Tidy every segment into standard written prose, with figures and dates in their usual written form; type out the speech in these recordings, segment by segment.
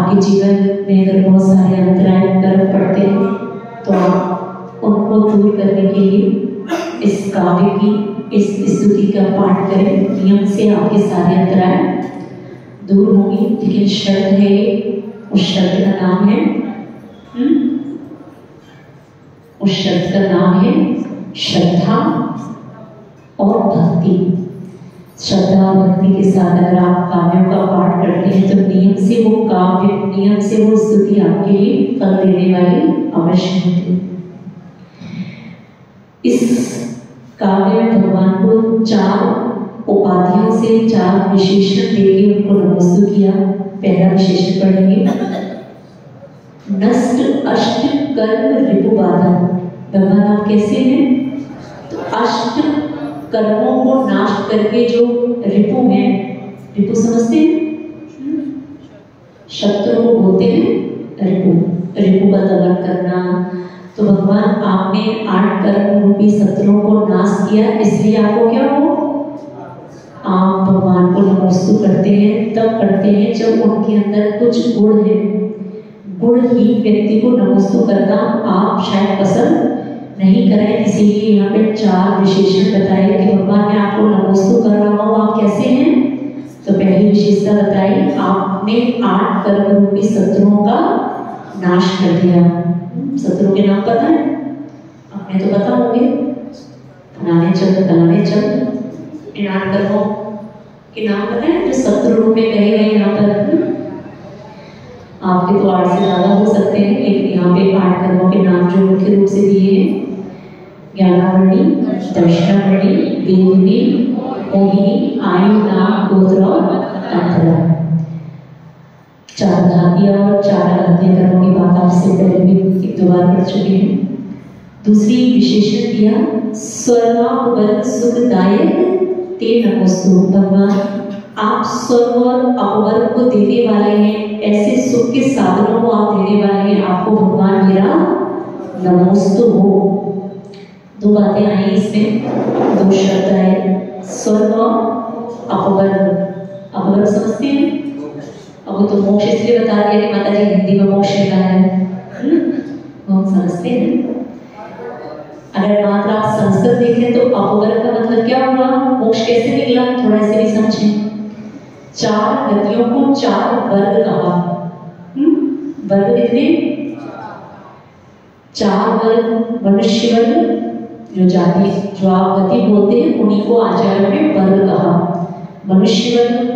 आपके जीवन में अगर बहुत सारे अंतराय कर पड़ते हैं तो आप उनको दूर करने के लिए इस काव्य की इस स्तुति का पाठ करें। नियम से आपके सारे अंतराय दूर होंगे, लेकिन शब्द है, उस शब्द का नाम है उस शब्द का नाम है श्रद्धा और भक्ति। श्रद्धा और भक्ति के साथ अगर आप काव्यों का पाठ करते हैं तो नियम से वो काव्य, नियम से वो स्तुति आपके लिए फल देने वाली अवश्य होती है। इस काव्य में भगवान को 4 उपाधियों से 4 विशेषण देके उनको नमस्ते किया। पहला विशेषण पढ़ेंगे, नष्ट अष्ट कर्म रिपु बाधा। भगवान आप कैसे हैं? तो अष्ट कर्मों को नाश करके जो रिपु हैं, रिपु समझते हैं? शत्रु को बोलते हैं रिपु, रिपु का दमन करना। तो भगवान आपने 8 कर्म रूपी शत्रुओं को नाश किया, इसलिए आपको क्या हो? आप भगवान को नमस्ते करते हैं। तब करते हैं जब उनके अंदर कुछ गुण है। गुणहीन व्यक्ति को नमस्ते करना आप शायद पसंद नहीं करें, इसीलिए यहाँ पे 4 विशेषण बताए कि भगवान ने आपको नमस्ते कर रहा हो, आप कैसे हैं? तो पहली विशेषता बताई, आपने 8 कर्म रूपी शत्रुओं का नाश कर दिया। शत्रु के नाम पता है? आपने तो पता होंगे, फलाने चल इन 8 कर्मों के नाम पता है जो शत्रु रूप में कहे गए यहाँ पर। आपके तो 8 से ज़्यादा हो सकते हैं, लेकिन यहाँ पे 8 कर्मों के नाम जो मुख्य रूप से दिए हैं, ज्ञानावृणि, दर्शनावृणि, वेदिनी, मोहिनी, आयु, नाम, गोत्र और अंतरा। 4 घातीय और 4 अघातीय कर्मों की बात आपसे पहले भी 1-2 बार कर चुके हैं। दूसरी विशेषण दिया, स्वर्गापवर्ग सुखदायक ते नमोस्तु। भगवान आप स्वर्ग और अपवर्ग को देने वाले हैं, ऐसे सुख के साधनों को आप देने वाले हैं, आपको भगवान मेरा नमोस्तु हो। 2 बातें आई इसमें, 2 शब्द आए, स्वर्ग और अपवर्ग। अपवर्ग समझते हैं? अब तो मोक्ष इसलिए बता दिया कि माता जी हिंदी में मोक्ष लिखा है, वो समझते हैं। अगर मात्र आप संस्कृत देखें तो अपवर्ग का मतलब क्या हुआ, मोक्ष कैसे निकला, थोड़ा इसे भी समझें। 4 गतियों को 4 वर्ग कहा। वर्ग कितने? 4 वर्ग। मनुष्य वर्ग जो जाति, जो आप गति बोलते हैं, उन्हीं को आचार्य ने वर्ग कहा। मनुष्य वर्ग,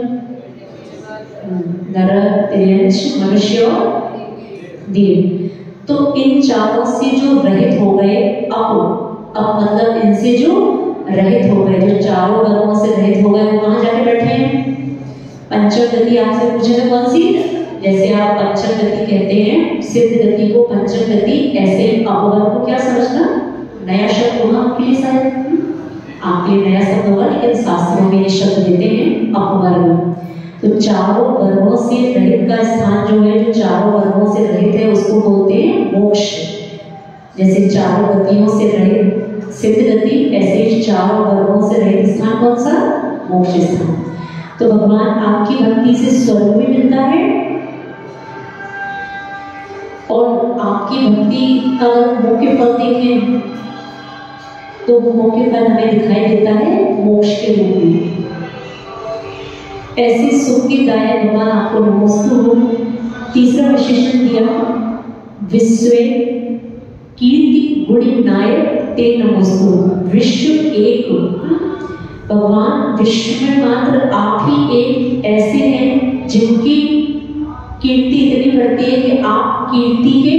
नर, तिर्यंश, मनुष्य और देव। तो इन 4 से जो रहित हो गए, अब मतलब इनसे जो रहित हो गए, जो 4 वर्गों से रहित हो गए, वो कहाँ जाके बैठे हैं? पंचम गति। आपसे पूछे तो कौन सी? जैसे आप पंचम गति कहते हैं, सिद्ध गति को पंचम गति, ऐसे अपवर्ग को क्या समझना? नया शब्द होगा आपके लिए, शायद आपके लिए नया शब्द होगा, लेकिन शास्त्रों में ये शब्द देते हैं अपवर्ग। तो 4 वर्गों से रहित का स्थान जो है, जो 4 वर्गों से रहित है, उसको बोलते हैं मोक्ष। जैसे 4 गतियों से रहित सिद्ध गति, ऐसे 4 वर्गों से रहित स्थान कौन सा? मोक्ष स्थान। तो भगवान आपकी भक्ति से स्वर्ग भी मिलता है, और आपकी भक्ति का मुख्य फल देखें तो वो मुख्य फल हमें दिखाई देता है मोक्ष के रूप में। ऐसे सुख के दायक भगवान आपको नमोस्तु हो। तीसरा विशेषण दिया, विश्व कीर्ति गुणी नायक ते नमोस्तु। विश्व एक, भगवान विश्व में मात्र आप ही एक ऐसे हैं जिनकी कीर्ति इतनी बढ़ती है कि आप कीर्ति के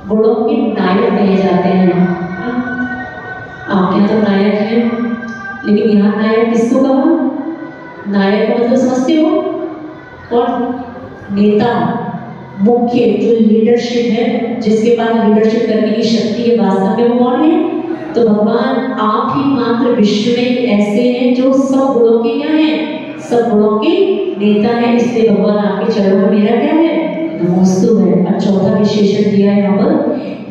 गुणों के नायक कहे जाते हैं। आप क्या तो नायक हैं, लेकिन यहाँ नायक किसको कहा? नायक का मतलब समझते हो? और नेता, मुख्य, जो लीडरशिप है, जिसके पास लीडरशिप करने की शक्ति है, वास्तव में वो कौन है? तो भगवान आप ही मात्र विश्व में ऐसे हैं जो सब गुणों के क्या हैं? सब गुणों के नेता है। इसलिए भगवान आपके चरणों में मेरा क्या है? नमोस्तु है। और चौथा विशेषण दिया है यहाँ पर,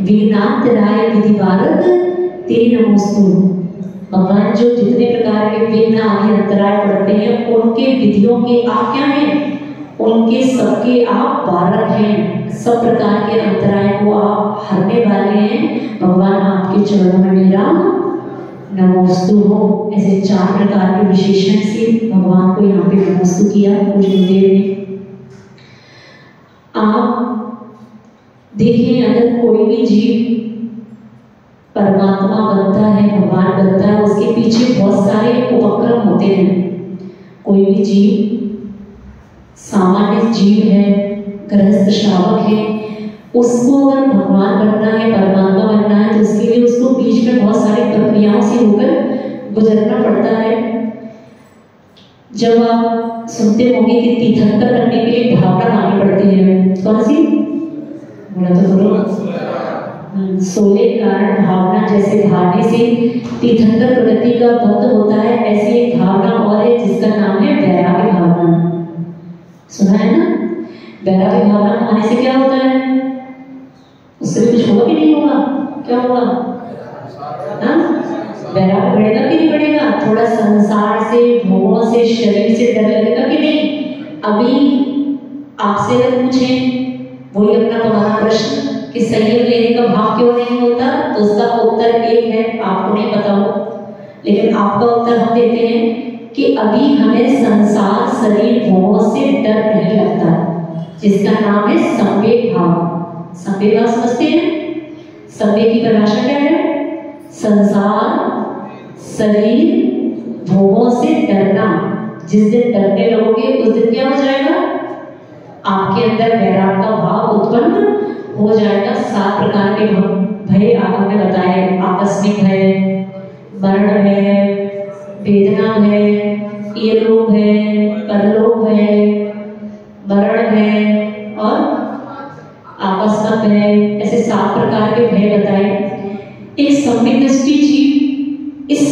वीणांत राय विधि भारत ते नमोस्तु। भगवान जो जितने प्रकार के विघ्न आदि अंतराय पड़ते हैं, उनके विधियों के आप क्या हैं? उनके सबके आप बालक हैं, सब प्रकार के अंतराय को आप हरने वाले हैं। भगवान आपके चरणों में मेरा नमोस्तु हो। ऐसे 4 प्रकार के विशेषण से भगवान को यहाँ पे नमोस्तु किया गुरुदेव ने। आप देखिए, अगर कोई भी जीव परमात्मा बनता है, भगवान बनता है, उसके पीछे बहुत सारे उपक्रम होते हैं। कोई भी जीव सामान्य जीव है, गृहस्थ श्रावक है, उसको अगर भगवान बनना है, परमात्मा बनना है, तो उसके लिए उसको बीच में बहुत सारी प्रक्रियाओं से होकर गुजरना पड़ता है। जब आप सुनते होंगे कि तीर्थंकर करने के लिए भावना लानी पड़ती है, कौन सी? बोला तो बोलो। 16 कारण भावना, जैसे भावने से तीर्थंकर प्रगति का बंध होता है, ऐसी एक भावना और है जिसका नाम है वैराग्य भावना। सुना है ना? वैराग्य भावना होने से क्या होता है? उससे भी कुछ होगा कि नहीं होगा? क्या होगा? वैराग्य बढ़ेगा कि नहीं बढ़ेगा? थोड़ा संसार से, भोगों से, शरीर से डर लगेगा कि नहीं? अभी आपसे अगर पूछें वही अपना तुम्हारा प्रश्न कि संयम लेने का भाव क्यों नहीं होता, तो उसका उत्तर एक है, आपको नहीं पता हो, लेकिन आपका उत्तर हम देते हैं कि अभी हमें संसार, शरीर, भोगों से डर नहीं लगता, जिसका नाम है संवेग भाव। संवेग भाव समझते हैं? संवेग की परिभाषा क्या है? संसार, शरीर, भोगों से डरना। जिस दिन डरने लगोगे उस दिन क्या हो जाएगा? आपके अंदर वैराग्य का भाव उत्पन्न हो जाएगा। 7 प्रकार के भय आपने बताए, आकस्मिक भय, मरण भय, वेदना भय, इहलोक भय, परलोक भय, मरण भय और आकस्मिक भय, ऐसे 7 प्रकार के भय बताए। एक संवेग दृष्टि जीव इस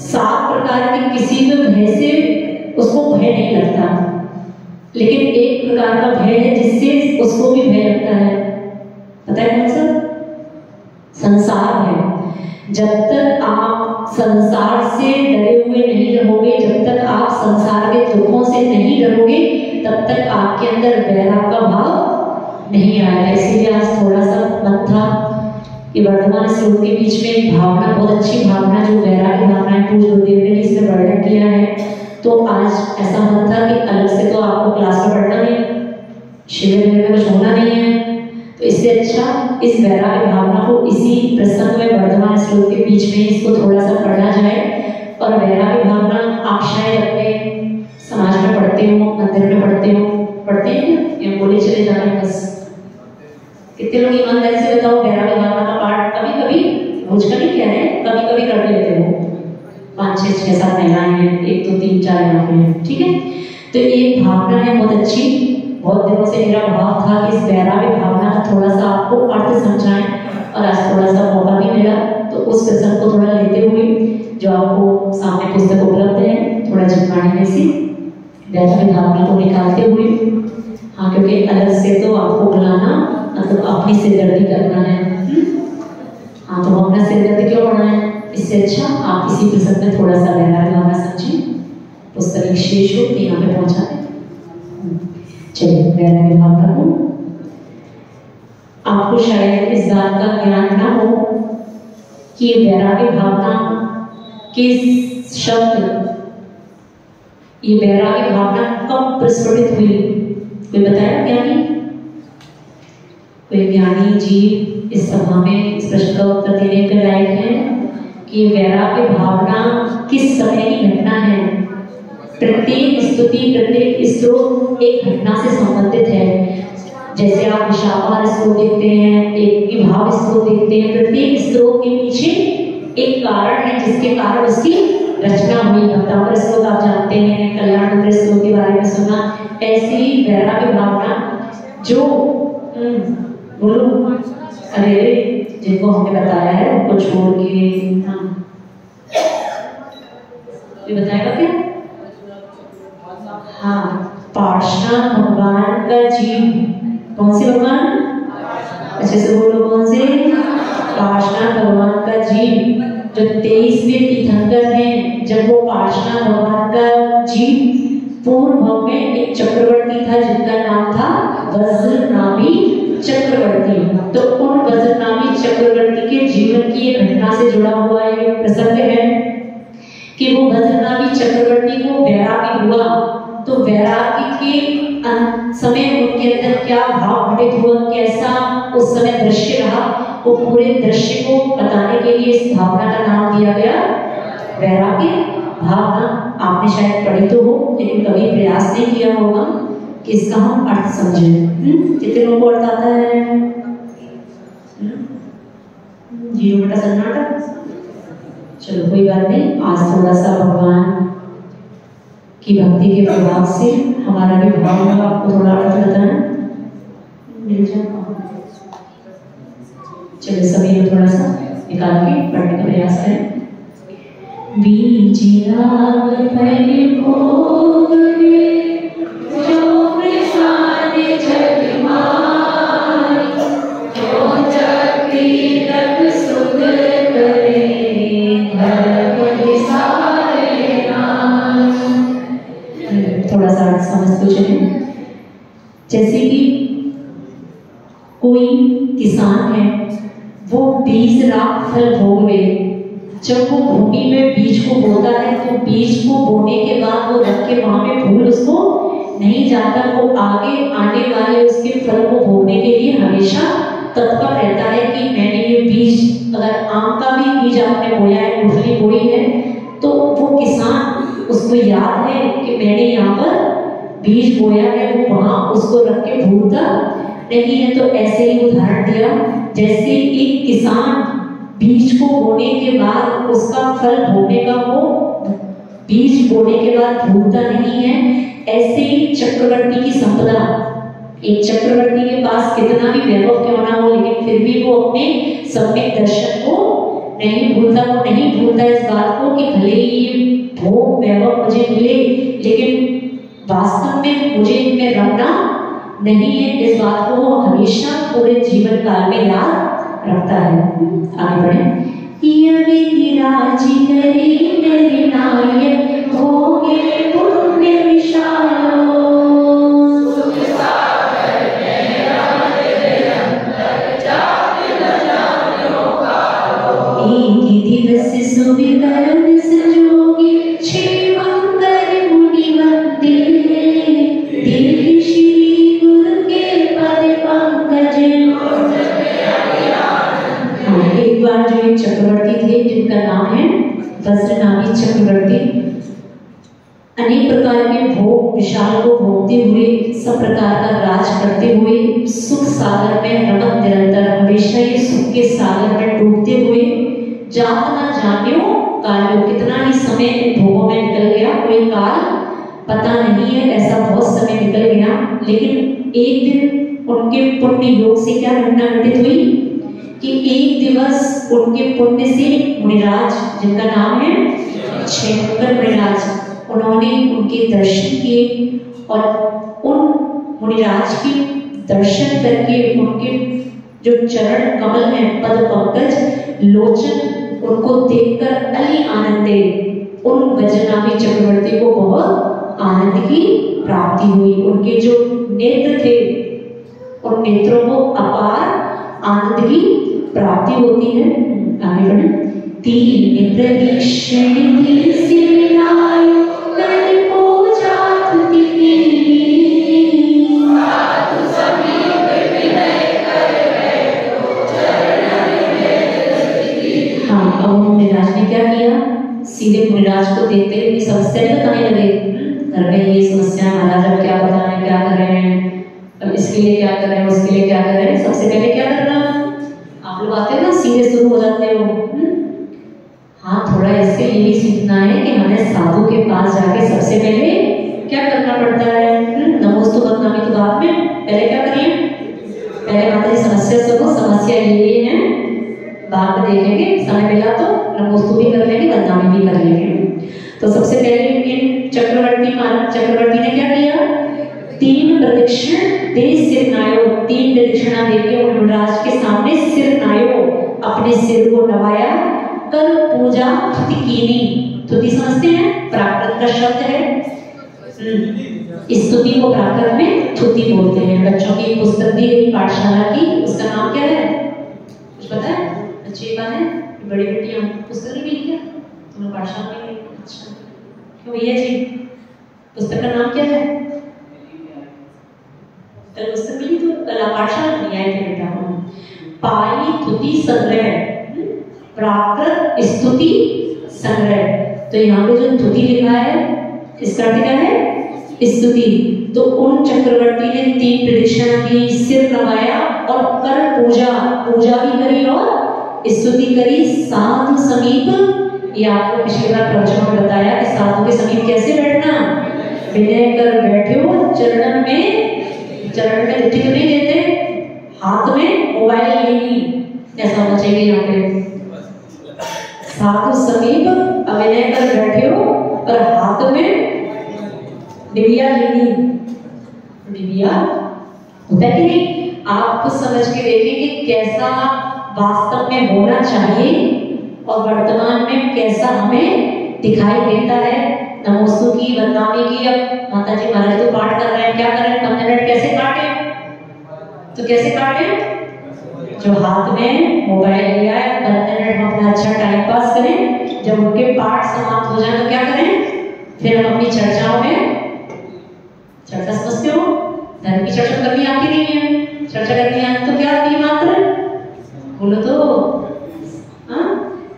7 प्रकार के किसी भी भय से उसको भय नहीं लगता, लेकिन एक प्रकार का भय है जिससे उसको भी भय लगता है। पता है कौन सा? संसार है। जब तक आप संसार से डरे हुए नहीं रहोगे, जब तक आप संसार के दुखों से नहीं डरोगे, तब तक आपके अंदर वैराग्य का भाव नहीं आएगा। इसीलिए आज थोड़ा सा मन था कि वर्तमान श्लोक के बीच में एक भावना, बहुत अच्छी भावना जो वैराग्य भावना है, पूज्य गुरुदेव ने इसमें वर्णन किया है। तो आज ऐसा मन था कि अलग से तो आपको क्लास में पढ़ना नहीं, शिविर में कुछ होना नहीं है, तो इससे अच्छा इस वैराग्य भावना को इसी प्रसंग में वर्तमान श्लोक के बीच में इसको थोड़ा सा पढ़ा जाए। और वैराग्य भावना आप शायद अपने समाज में पढ़ते हो, मंदिर में पढ़ते हैं या बोले चले जा रहे हैं बस? कितने लोग ईमानदारी से बताओ वैराग्य भावना का पाठ कभी कभी, रोज का नहीं कह रहे, कभी कभी कर लेते हो? 5, 6, 7 महिलाएं हैं, 1, 2, 3, 4 यहाँ पे हैं, ठीक है। तो ये भावना है बहुत अच्छी। बहुत दिनों से मेरा भाव था कि इस वैराग्य भावना का थोड़ा सा आपको अर्थ समझाएं, और आज थोड़ा सा मौका भी मिला, तो उस प्रसंग को थोड़ा लेते हुए जो आपको सामने पुस्तक उपलब्ध है, थोड़ा जिनवाणी में से वैराग्य भावना को निकालते हुए, हाँ, क्योंकि अलग से तो आपको बुलाना मतलब अपनी सिरदर्दी करना है। हाँ, तो हम अपना सिरदर्द क्यों बढ़ाएं? इससे अच्छा आप इसी प्रसंग में थोड़ा सा वैराग्य भावना समझें, पुस्तक विशेष हो यहाँ पे पहुंचा दें। चलिए, वैराग्य भावना को आपको शायद इस बात का ज्ञान ना हो कि वैराग्य भावना के शब्द, ये वैराग्य भावना कब प्रस्फुटित हुई? कोई बताया ज्ञानी? कोई ज्ञानी जीव इस सभा में इस प्रश्न का उत्तर देने के लायक है कि वैराग्य भावना किस समय की घटना है? प्रत्येक स्तुति, प्रत्येक श्लोक एक घटना से संबंधित है। जैसे आप विशाखार श्लोक देखते हैं, एक विभाव श्लोक देखते हैं, प्रत्येक श्लोक के पीछे एक कारण है जिसके कारण उसकी रचना हुई। भक्तामृत श्लोक आप जानते हैं, कल्याण श्लोक के बारे में सुना। ऐसी वैराग्य भावना जो बोलो, अरे जिनको हमने बताया है उनको छोड़ के, हाँ ये बताएगा क्या? हाँ, पार्षद भगवान का जीव। कौन से भगवान? अच्छे से बोलो, कौन से? पार्षद भगवान का जीव जो 23वें तीर्थंकर हैं। जब वो पार्षद भगवान का जीव पूर्व में एक चक्रवर्ती था जिनका नाम था वज्रनाभी चक्रवर्ती। तो उन वज्रनाभी चक्रवर्ती के जीवन की एक घटना से जुड़ा हुआ ये प्रसंग है कि वो वज्रनाभी चक्रवर्ती को वैराग्य हुआ, तो वैराग्य के समय उनके अंदर क्या भाव घटित हुआ, कैसा उस समय दृश्य रहा, वो पूरे दृश्य को बताने के लिए इस भावना का नाम दिया गया वैराग्य भावना। आपने शायद पढ़ी तो हो लेकिन कभी प्रयास नहीं किया होगा कि इसका हम अर्थ समझें। कितने लोगों को अर्थ आता है? जीरो बेटा सन्नाटा। चलो कोई बात नहीं, आज थोड़ा सा भगवान की भक्ति के प्रभाव से हमारा भी भाव होगा, आपको थोड़ा अर्थ बताना मिल जाएगा। चलिए सभी लोग थोड़ा सा निकाल के पढ़ने का प्रयास करें। बीज राग पहले भोगे जो प्रसाद जग माई, जो चक्री रख सुख करे धर्म विसारे नाम। थोड़ा सा अर्थ समझ तो चले। जैसे कि कोई किसान है, वो बीज राग फल भोगवे। जब वो भूमि में बीज को बोता है तो बीज को बोने के बाद वो रख के वहां पे फूल उसको नहीं जाता, वो आगे आने वाले उसके फल को भोगने के लिए हमेशा तत्पर रहता है कि मैंने ये बीज, अगर आम का भी बीज आपने बोया है, गुठली बोई है, तो वो किसान उसको याद है कि मैंने यहाँ पर बीज बोया है, वो वहां उसको रख के भूलता नहीं है। तो ऐसे ही उदाहरण दिया, जैसे एक किसान बीज को बोने के बाद उसका फल भोगने का वो बीज बोने के बाद भूलता नहीं है, ऐसे ही चक्रवर्ती की संपदा। एक चक्रवर्ती के पास कितना भी वैभव क्यों ना हो, लेकिन फिर भी वो अपने सम्यक दर्शन को नहीं भूलता। वो नहीं भूलता इस बात को कि भले ही ये भोग वैभव मुझे मिले, लेकिन वास्तव में मुझे इनमें रमना नहीं है। इस बात को वो हमेशा पूरे जीवन काल में याद रखता है। आगे बढ़े। राजी करे नायक भोगे पुण्य विशालो, एक दिवस सुविकरण संजोगे क्षेमंकर मुनि वंदे, देख श्री गुरु के पद पंकज। एक बार जो एक चक्रवर्ती थे जिनका नाम है वज्रनाभी चक्रवर्ती, अनेक प्रकार के भोग विशाल को भोगते हुए, सब प्रकार का राज करते हुए, सुख सागर में रमत निरंतर, हमेशा ये सुख के सागर में डूबते हुए, जात ना जान्यो कालो, कितना ही समय इन भोगों में निकल गया, कोई काल पता नहीं है, ऐसा बहुत समय निकल गया। लेकिन एक दिन उनके पुण्य योग से क्या घटना घटित हुई कि एक दिवस उनके पुण्य से मुनिराज, जिनका नाम है क्षेमंकर मुनिराज, उन्होंने उनके दर्शन किए और उन मुनिराज के दर्शन करके उनके जो चरण कमल हैं, पद पंकज लोचन, उनको देखकर अली आनंदे, उन वज्रनाभी चक्रवर्ती को बहुत आनंद की प्राप्ति हुई। उनके जो नेत्र थे, उन नेत्रों को अपार आनंद की प्राप्ति होती है। आगे बढ़े। तीन प्रदीक्षण तीन सिरनाय कर पूजा तुति की, साधु समीप विनय कर बैठो चरण में। हाँ, अब मुनिराज ने क्या किया, सीधे मुनिराज को देखते ही समस्या ही बताने लगे। घर में ये समस्या, महाराज अब क्या बताएं, क्या करें, अब इसके लिए क्या करें, उसके लिए क्या करें। सबसे पहले क्या करना, आप लोग आते हैं ना सीधे शुरू हो जाते हो। हाँ, थोड़ा इससे ये भी सीखना है कि हमें साधु के पास जाके सबसे पहले क्या करना पड़ता है। नमोस्तु बदनामी तो बाद में, पहले क्या करिए, पहले माता जी समस्या सुनो, समस्या ये है, बाद में देखेंगे, समय मिला तो नमोस्तु भी कर लेंगे, बदनामी भी कर लेंगे। तो सबसे पहले इन चक्रवर्ती ने क्या किया, तीन प्रदक्षिण दे सिर नायो, तीन प्रदक्षिणा देके मुनिराज के सामने सिर नायो, अपने सिर को नवाया, कर पूजा तुति कीनी। तुति समझते हैं, प्राकृत का शब्द है, स्तुति को प्राकृत में थुति बोलते हैं। बच्चों की पुस्तक दी गई पाठशाला की, उसका नाम क्या है कुछ पता है? अच्छी बात है, बड़ी बेटियां पुस्तक नहीं मिली क्या तुम्हें पाठशाला में? अच्छा क्यों भैया जी, पुस्तक का नाम क्या है? कल पुस्तक मिली तो कल पाठशाला में आए थे बेटा। पाली थुति संग्रह, प्राकृत स्तुति संग्रह। तो यहाँ पे जो थुति लिखा है इसका अर्थ क्या है? स्तुति। तो उन चक्रवर्ती ने 3 प्रदक्षिणा की, सिर नवाया और कर पूजा भी करी और स्तुति करी। साधु समीप, ये आपको पिछली बार प्रवचन में बताया कि साधु के समीप कैसे बैठना, विनय कर बैठे हो, चरण में टिक नहीं देते, हाथ में मोबाइल लेनी, ऐसा होना चाहिए। यहाँ पे साधु समीप अभिनय कर बैठे हो और हाथ में डिबिया लेनी। डिबिया होता है कि नहीं? आप समझ के देखिए कि कैसा वास्तव में होना चाहिए और वर्तमान में कैसा हमें दिखाई देता है। नमोस्तु की बदनामी की। अब माता जी महाराज तो पाठ कर रहे हैं, क्या कर रहे हैं? 5 मिनट कैसे काटे? तो कैसे काटे? जो हाथ में मोबाइल लिया है 5 मिनट हम अपना अच्छा टाइम पास करें। जब उनके पाठ समाप्त हो जाए तो क्या करें? फिर हम अपनी चर्चाओं में, चर्चा समझते हो, धर्म की चर्चा करनी आती नहीं है, चर्चा करनी आती तो क्या आती है? मात्र बोलो तो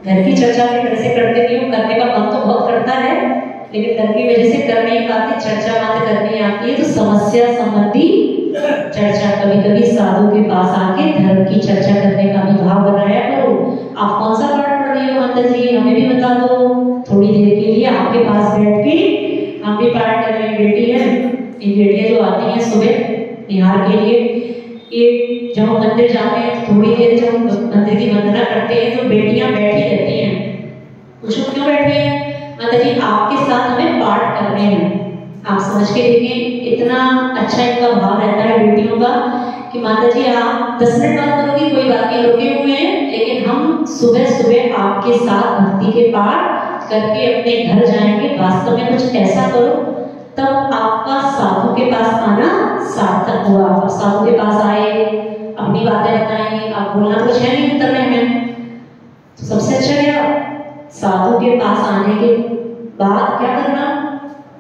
घर की चर्चा में घर से करते नहीं हो, करने का मन तो बहुत करता है लेकिन घर की वजह से कर नहीं पाते, चर्चा मात्र करनी आती है। तो समस्या संबंधी चर्चा, कभी कभी साधु के पास आके धर्म की चर्चा करने का भी भाव बनाया करो। आप कौन सा पाठ पढ़ रही हो माता जी, हमें भी बता दो। थोड़ी देर के लिए आपके पास बैठ के हम भी पाठ कर रहे हैं। बेटी है, इन बेटियां जो आती हैं सुबह निहार के लिए, ये जब हम मंदिर जाते हैं थोड़ी देर जब मंदिर की वंदना करते हैं तो बेटियां बैठी रहती हैं। पूछो क्यों बैठी हैं? माता जी आपके साथ हमें पाठ करने हैं। आप समझ के देखें, इतना अच्छा इनका भाव रहता है बेटियों का कि माता जी आप 10 मिनट बात करोगी, कोई बात नहीं, रुके हुए हैं, लेकिन हम सुबह सुबह आपके साथ भक्ति के पाठ करके अपने घर जाएंगे। वास्तव में कुछ ऐसा करो तब आपका साधु के पास आना सार्थक हुआ। आप साधु के पास आए, अपनी बातें बताएंगे, आप बोलना कुछ है नहीं उत्तर में, तो सबसे अच्छा क्या? साधु के पास आने के बाद क्या करना?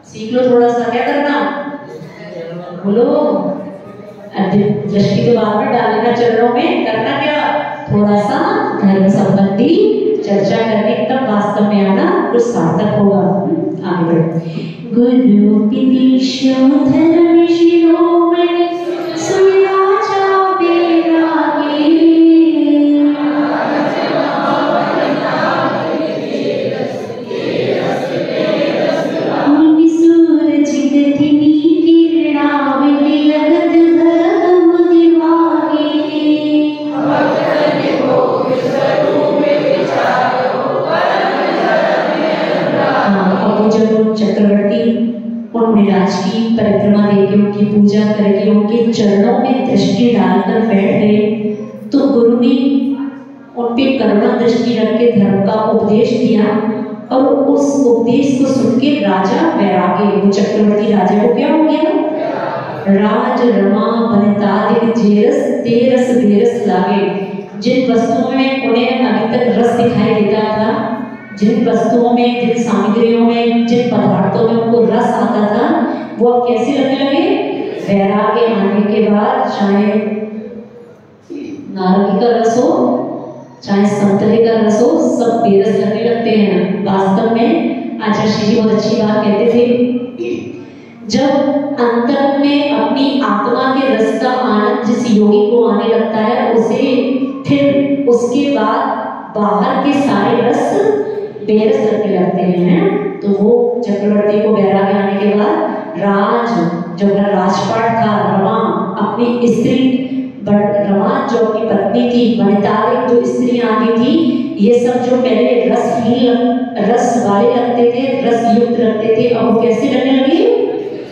सीख लो थोड़ा सा, क्या करना? बोलो, दृष्टि के बाद में डालना चरणों में, करना क्या? थोड़ा सा धर्म संबंधी चर्चा करने, तब वास्तव में आना कुछ सार्थक होगा। आगे बढ़ो। गुरु विदिशो धर्म शिरोमणि सुयाचा बेरागी, मुनि सूरज गतिनी किरणावली लगत धर्म दिवागे। चक्रवर्ती उन्होंने राज की परिक्रमा देके उनकी पूजा करके उनके चरणों में दृष्टि डालकर बैठ गए। तो गुरु ने उन पे करुणा दृष्टि रख के धर्म का उपदेश दिया और उस उपदेश को सुन के राजा वैरागे, वो चक्रवर्ती राजा को क्या हो गया? राज रमा बनितादिक जेरस तेरस बेरस लागे। जिन वस्तुओं में उन्हें अभी तक रस दिखाई देता था, जिन वस्तुओं में, जिन सामग्रियों में, जिन पदार्थों में उनको रस आता था, वो अब कैसे लगने लगे? वैराग्य आने के बाद चाहे नारंगी का रस हो, चाहे संतरे का रस हो, सब बेरस लगने लगते हैं। वास्तव में आचार्य श्री जी बहुत अच्छी बात कहते थे, जब अंतर में अपनी आत्मा के रस का आनंद जिस योगी को आने लगता है, उसे फिर उसके बाद बाहर के सारे रस बेरस लगने लगते हैं। तो वो चक्रवर्ती को वैराग्य आने के बाद राज, जो राजपाट था, रमा अपनी स्त्री, रमा जो अपनी पत्नी थी, वनितारिक जो स्त्रियां आती थी, ये सब जो पहले रस वाले लगते थे, रस युक्त लगते थे, अब वो कैसे लगने लगे?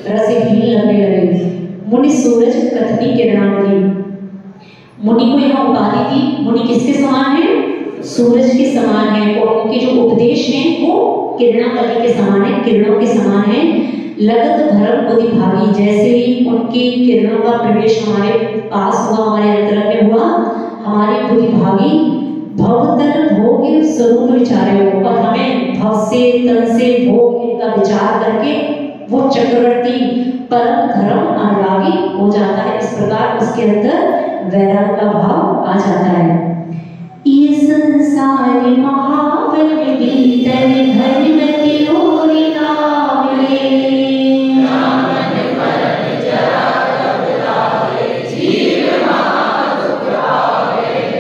रसहीन लगने लगे। मुनि सूरज कथनी किरणावली, मुनि को यहाँ उपाधि दी। मुनि किसके समान है? सूरज के समान है, और उनके जो उपदेश हैं वो किरणावली के समान है, किरणों के समान है। लगत धर्म बुद्धि भागी, जैसे ही उनकी किरणों का प्रवेश हमारे पास हुआ, हमारे अंतरंग में हुआ, हमारी बुद्धि भागी भवतन भोग स्वरूप विचारे हो, और हमें भव से तन से भोग इनका विचार करके वो चक्रवर्ती परम धर्म अनुरागी हो जाता है। इस प्रकार उसके अंदर वैराग का भाव आ जाता है। ये संसार महाबल भीतर धर्मति लोरी नावे,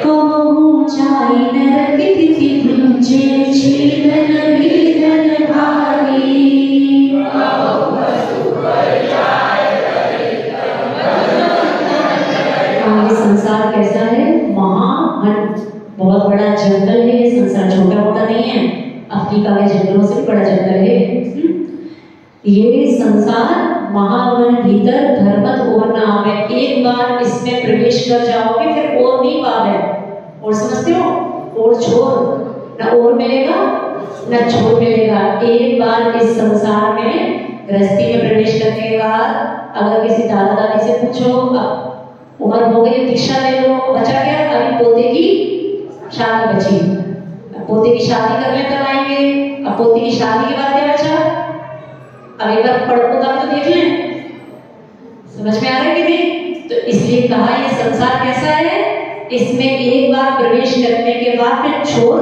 कहूँ जाई नरक तिथि भुंजे छेदन वेदन भारी। ये संसार कैसा है? महान, बहुत बड़ा जंगल है। ये संसार छोटा मोटा नहीं है, अफ्रीका के जंगलों से भी बड़ा जंगल है। ये संसार महावन भीतर धर्मत और नाम है। एक बार इसमें प्रवेश कर जाओगे फिर और नहीं पावे। और समझते हो? और छोड़, ना और मिलेगा ना छोड़ मिलेगा। एक बार इस संसार में गृहस्थी में प्रवेश करने के बाद अगर किसी दादा दादी से पूछो उम्र हो गई दीक्षा ले लो, बचा क्या? अभी पोते की शादी बची, पोते की शादी करने तब आएंगे। अब पोते की शादी के बाद क्या बचा? अब एक बार पढ़ो का तो देख लें, समझ में आ रहा है कि नहीं? तो इसलिए कहा ये संसार कैसा है, इसमें एक बार प्रवेश करने के बाद फिर छोड़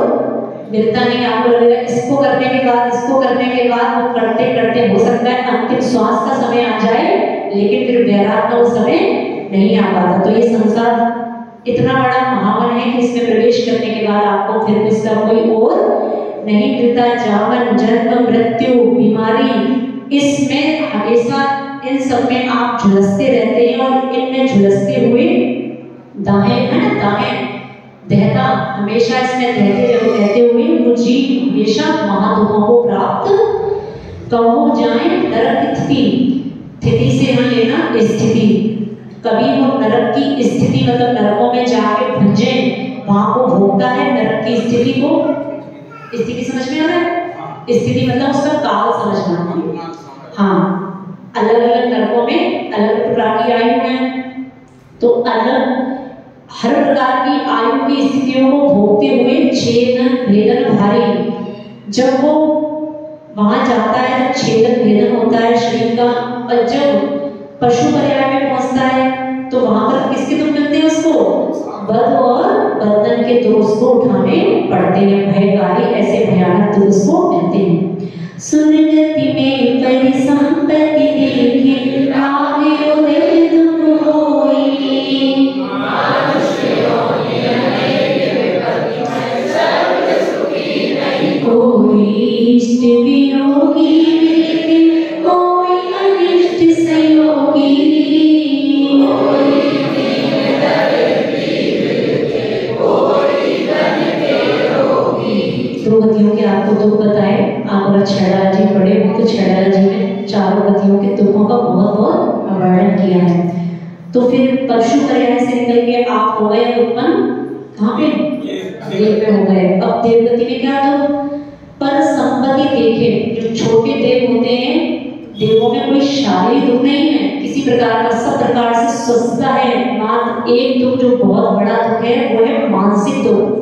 मिलता नहीं। आपको लगेगा इसको करने के बाद, इसको करने के बाद वो करते करते हो सकता है अंतिम श्वास का समय आ जाए, लेकिन फिर वैराग का वो समय नहीं आ पाता। तो ये संसार इतना बड़ा महावन है कि इसमें प्रवेश करने के बाद आपको फिर इसका कोई और नहीं मिलता। जावन जन्म मृत्यु बीमारी, इसमें हमेशा इन सब में आप झुलसते रहते हैं, और इनमें झुलसते हुए दाएं है ना, दाएं दहता हमेशा इसमें रहते हुए मुझे हमेशा महादुखों को प्राप्त कहो जाए नरक स्थिति से हम लेना स्थिति। कभी वो नरक की स्थिति मतलब नरकों में जाके भुंजे, वहां को भोगता है नरक की स्थिति को। स्थिति समझ में आ रहा है? स्थिति मतलब उसका काल समझना। हाँ, अलग अलग नरकों में अलग प्रकार की आयु है, तो अलग हर प्रकार की आयु की स्थितियों को भोगते हुए छेदन भेदन भारी। जब वो वहां जाता है तो छेदन भेदन होता है शरीर का, और जब पशु पर्याय में पहुंचता है तो वहां पर किसके दुख मिलते हैं उसको? बद और बंधन के दुख उसको उठाने पड़ते हैं, भयकारी ऐसे भयानक दुख उसको मिलते हैं। सुरगति में परिसंपत्ति देखे आगे उदय दुख होई, कोई इष्ट वियोगी कोई अनिष्ट संयोगी। दो गतियों के आपको दुख बताए, आप अगर छेड़ा जी पढ़े हो तो छेड़ा जी में चारों गतियों के दुखों का बहुत बहुत वर्णन किया है। तो फिर पशु पर्याय से निकल के आप हो गए उत्पन्न कहाँ पे? देव में हो गए। अब देव गति में क्या दो? पर संपत्ति देखे, जो छोटे देव होते हैं, देवों में कोई शारीरिक दुख नहीं है किसी प्रकार का, सब प्रकार से स्वस्थता है। मात्र एक दुख जो बहुत बड़ा दुख है वो है मानसिक दुख।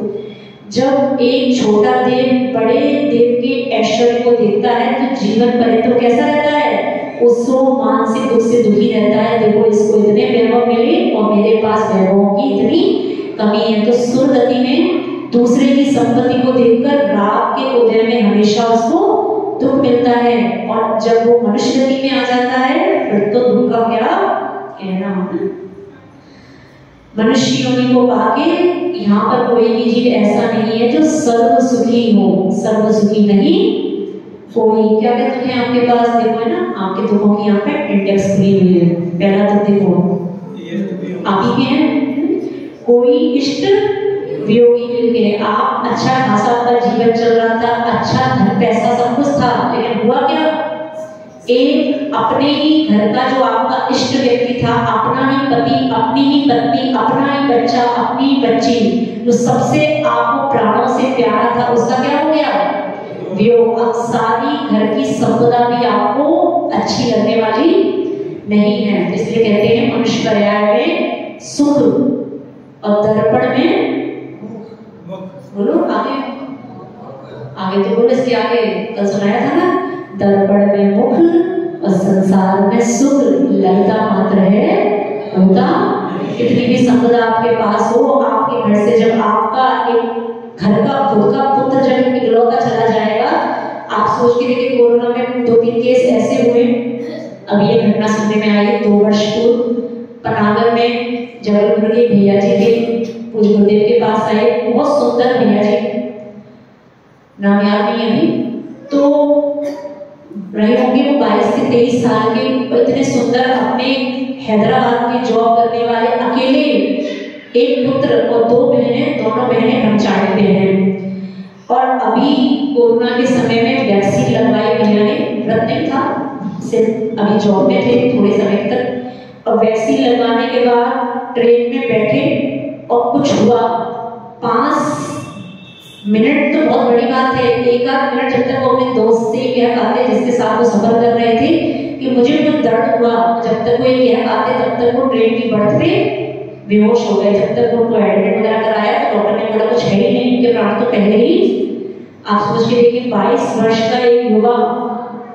जब एक छोटा देव बड़े देव के ऐश्वर्य को देखता है तो जीवन पर्यंत तो कैसा रहता है? उसको मानसिक दुख से दुखी रहता है। देखो इसको इतने वैभव मिले और मेरे पास वैभवों की इतनी कमी है। तो सुर गति में दूसरे की संपत्ति को देखकर राग के उदय में हमेशा उसको दुख मिलता है, और जब वो मनुष्य गति में आ जाता है फिर तो दुख का क्या कहना। मनुष्य योनि को पाके यहाँ पर कोई भी जीव ऐसा नहीं है जो सर्व सुखी हो, सर्व सुखी नहीं कोई। क्या क्या दुख है आपके पास? देखो है ना, आपके दुखों की यहाँ पे इंडेक्स दी हुई है। पहला दुख देखो आप ही के हैं, कोई इष्ट वियोगी मिल गए। आप अच्छा खासा आपका जीवन चल रहा था, अच्छा धन पैसा सब कुछ था, लेकिन हुआ क्या? एक अपने ही घर का जो आपका इष्ट व्यक्ति था, अपना ही पति, अपनी ही पत्नी, अपना ही बच्चा, अपनी ही बच्ची, जो सबसे आपको प्राणों से प्यारा था, उसका क्या हो गया? वियोग। अब सारी घर की संपदा भी आपको अच्छी लगने वाली नहीं है। इसलिए कहते हैं मनुष्य पर्याय में सुख और दर्पण में, बोलो आगे आगे तो बोलो, इसके आगे कल सुनाया था ना, दर्पण में मुख और संसार में सुख, लगता मात्र है होता। कितनी भी संपदा आपके पास हो, आपके घर से जब आपका एक घर का खुद का पुत्र जब इकलौता चला जाएगा, आप सोच के देखिए कोरोना में 2-3 केस ऐसे हुए, अब ये घटना सुनने में आई 2 वर्ष पूर्व पनागर में जबलपुर के भैया जी थे, पूज्य गुरुदेव के पास आए, बहुत सुंदर भैया जी, नाम याद नहीं अभी, तो रहे होंगे वो 22 से 23 साल के, इतने सुंदर, अपने हैदराबाद में जॉब करने वाले, अकेले एक पुत्र और 2 बहनें, दोनों बहनें ब्रह्मचारी पे हैं। और अभी कोरोना के समय में वैक्सीन लगवाई भैया ने, व्रत नहीं था, सिर्फ अभी जॉब में थे थोड़े समय तक, और वैक्सीन लगवाने के बाद ट्रेन में बैठे और कुछ हुआ, 5 मिनट तो बहुत बड़ी बात है, 1-8 मिनट जब तक वो अपने दोस्त से कह पाते जिसके साथ वो सफर कर रहे थे कि मुझे कुछ दर्द हुआ, जब तक वो ये कह पाते तब तक वो ट्रेन की बर्थ पे बेहोश हो गए। जब तक उनको एडमिट वगैरह कराया तो डॉक्टर ने बोला कुछ है ही नहीं, इनके प्राण तो पहले ही। आप सोच के देखिए 22 वर्ष का एक युवा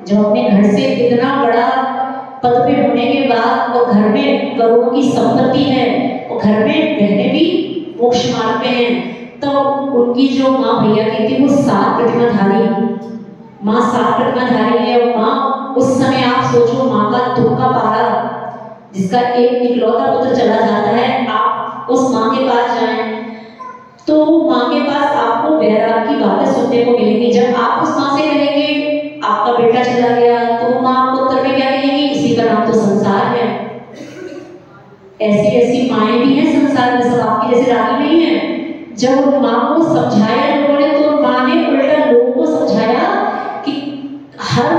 जो अपने घर से इतना बड़ा पद पे होने के बाद, और घर में करोड़ों की संपत्ति है, और घर में बहनें भी मोक्ष मार्ग में हैं, तो उनकी जो माँ भैया की थी वो 7 प्रतिमाधारी, माँ 7 प्रतिमाधारी है। और माँ उस समय आप सोचो, माँ का दुख का पारा, जिसका एक इकलौता पुत्र चला जाता है, आप उस माँ के पास जाएं तो माँ के पास आपको वैराग की बातें सुनने को मिलेंगी। जब आप उस माँ से कहेंगे आपका बेटा चला गया, तो माँ आपको उत्तर में क्या कहेंगी, इसी का नाम तो संसार है। ऐसी ऐसी माएँ भी हैं संसार में, सब आपकी जैसे रानी नहीं है। जब माँ को समझाया लोगों ने, तो माँ ने उल्टा लोगों को समझाया कि हर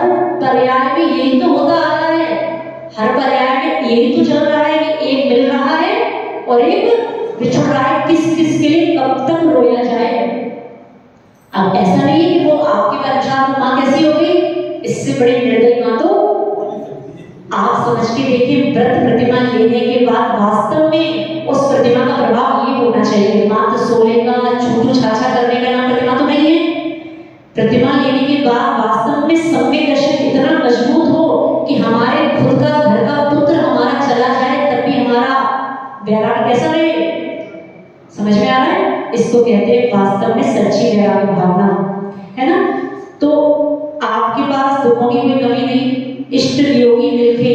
पर्याय में यही तो होता आ रहा है, हर पर्याय में यही तो चल रहा है कि एक मिल रहा है और एक बिछड़ रहा है, किस किस के लिए कब तक रोया जाए। अब ऐसा नहीं है कि वो आपके परेशान माँ कैसी हो गई, इससे बड़ी निर्दयी माँ तो आप समझ के देखिए, व्रत प्रतिमा लेने के बाद वास्तव में उस प्रतिमा का प्रभाव ये होना चाहिए, मात्र सोने का छूटू छाछा करने का नाम प्रतिमा तो नहीं है। प्रतिमा लेने के बाद वास्तव में सम्यक दर्शन इतना मजबूत हो कि हमारे खुद का घर का पुत्र हमारा चला जाए तब भी हमारा वैराग कैसा रहे। समझ में आ रहा है? इसको कहते हैं वास्तव में सच्ची वैराग भावना, है ना। तो आपके पास दुखों की कोई कमी नहीं, इष्ट योगी मिलके,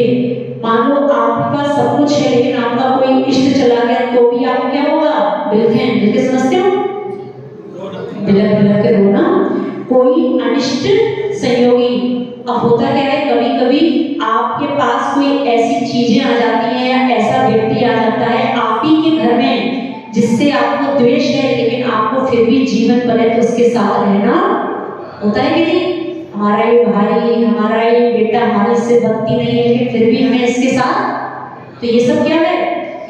मान लो आपके पास सब कुछ है लेकिन आपका कोई इष्ट चला गया तो भी आपको क्या होगा, बिलखें, बिलके समझते हो, बिलख बिलख के रोना। कोई अनिष्ट संयोगी, अब होता क्या है, कभी कभी आपके पास कोई ऐसी चीजें आ जाती हैं या ऐसा व्यक्ति आ जाता है आप ही के घर में जिससे आपको द्वेष है, लेकिन आपको फिर भी जीवन पर्यंत उसके साथ रहना होता है कि नहीं। हमारा ये भाई, हमारा ये बेटा हमारे से बनती नहीं है लेकिन फिर भी हमें इसके साथ, तो ये सब क्या है,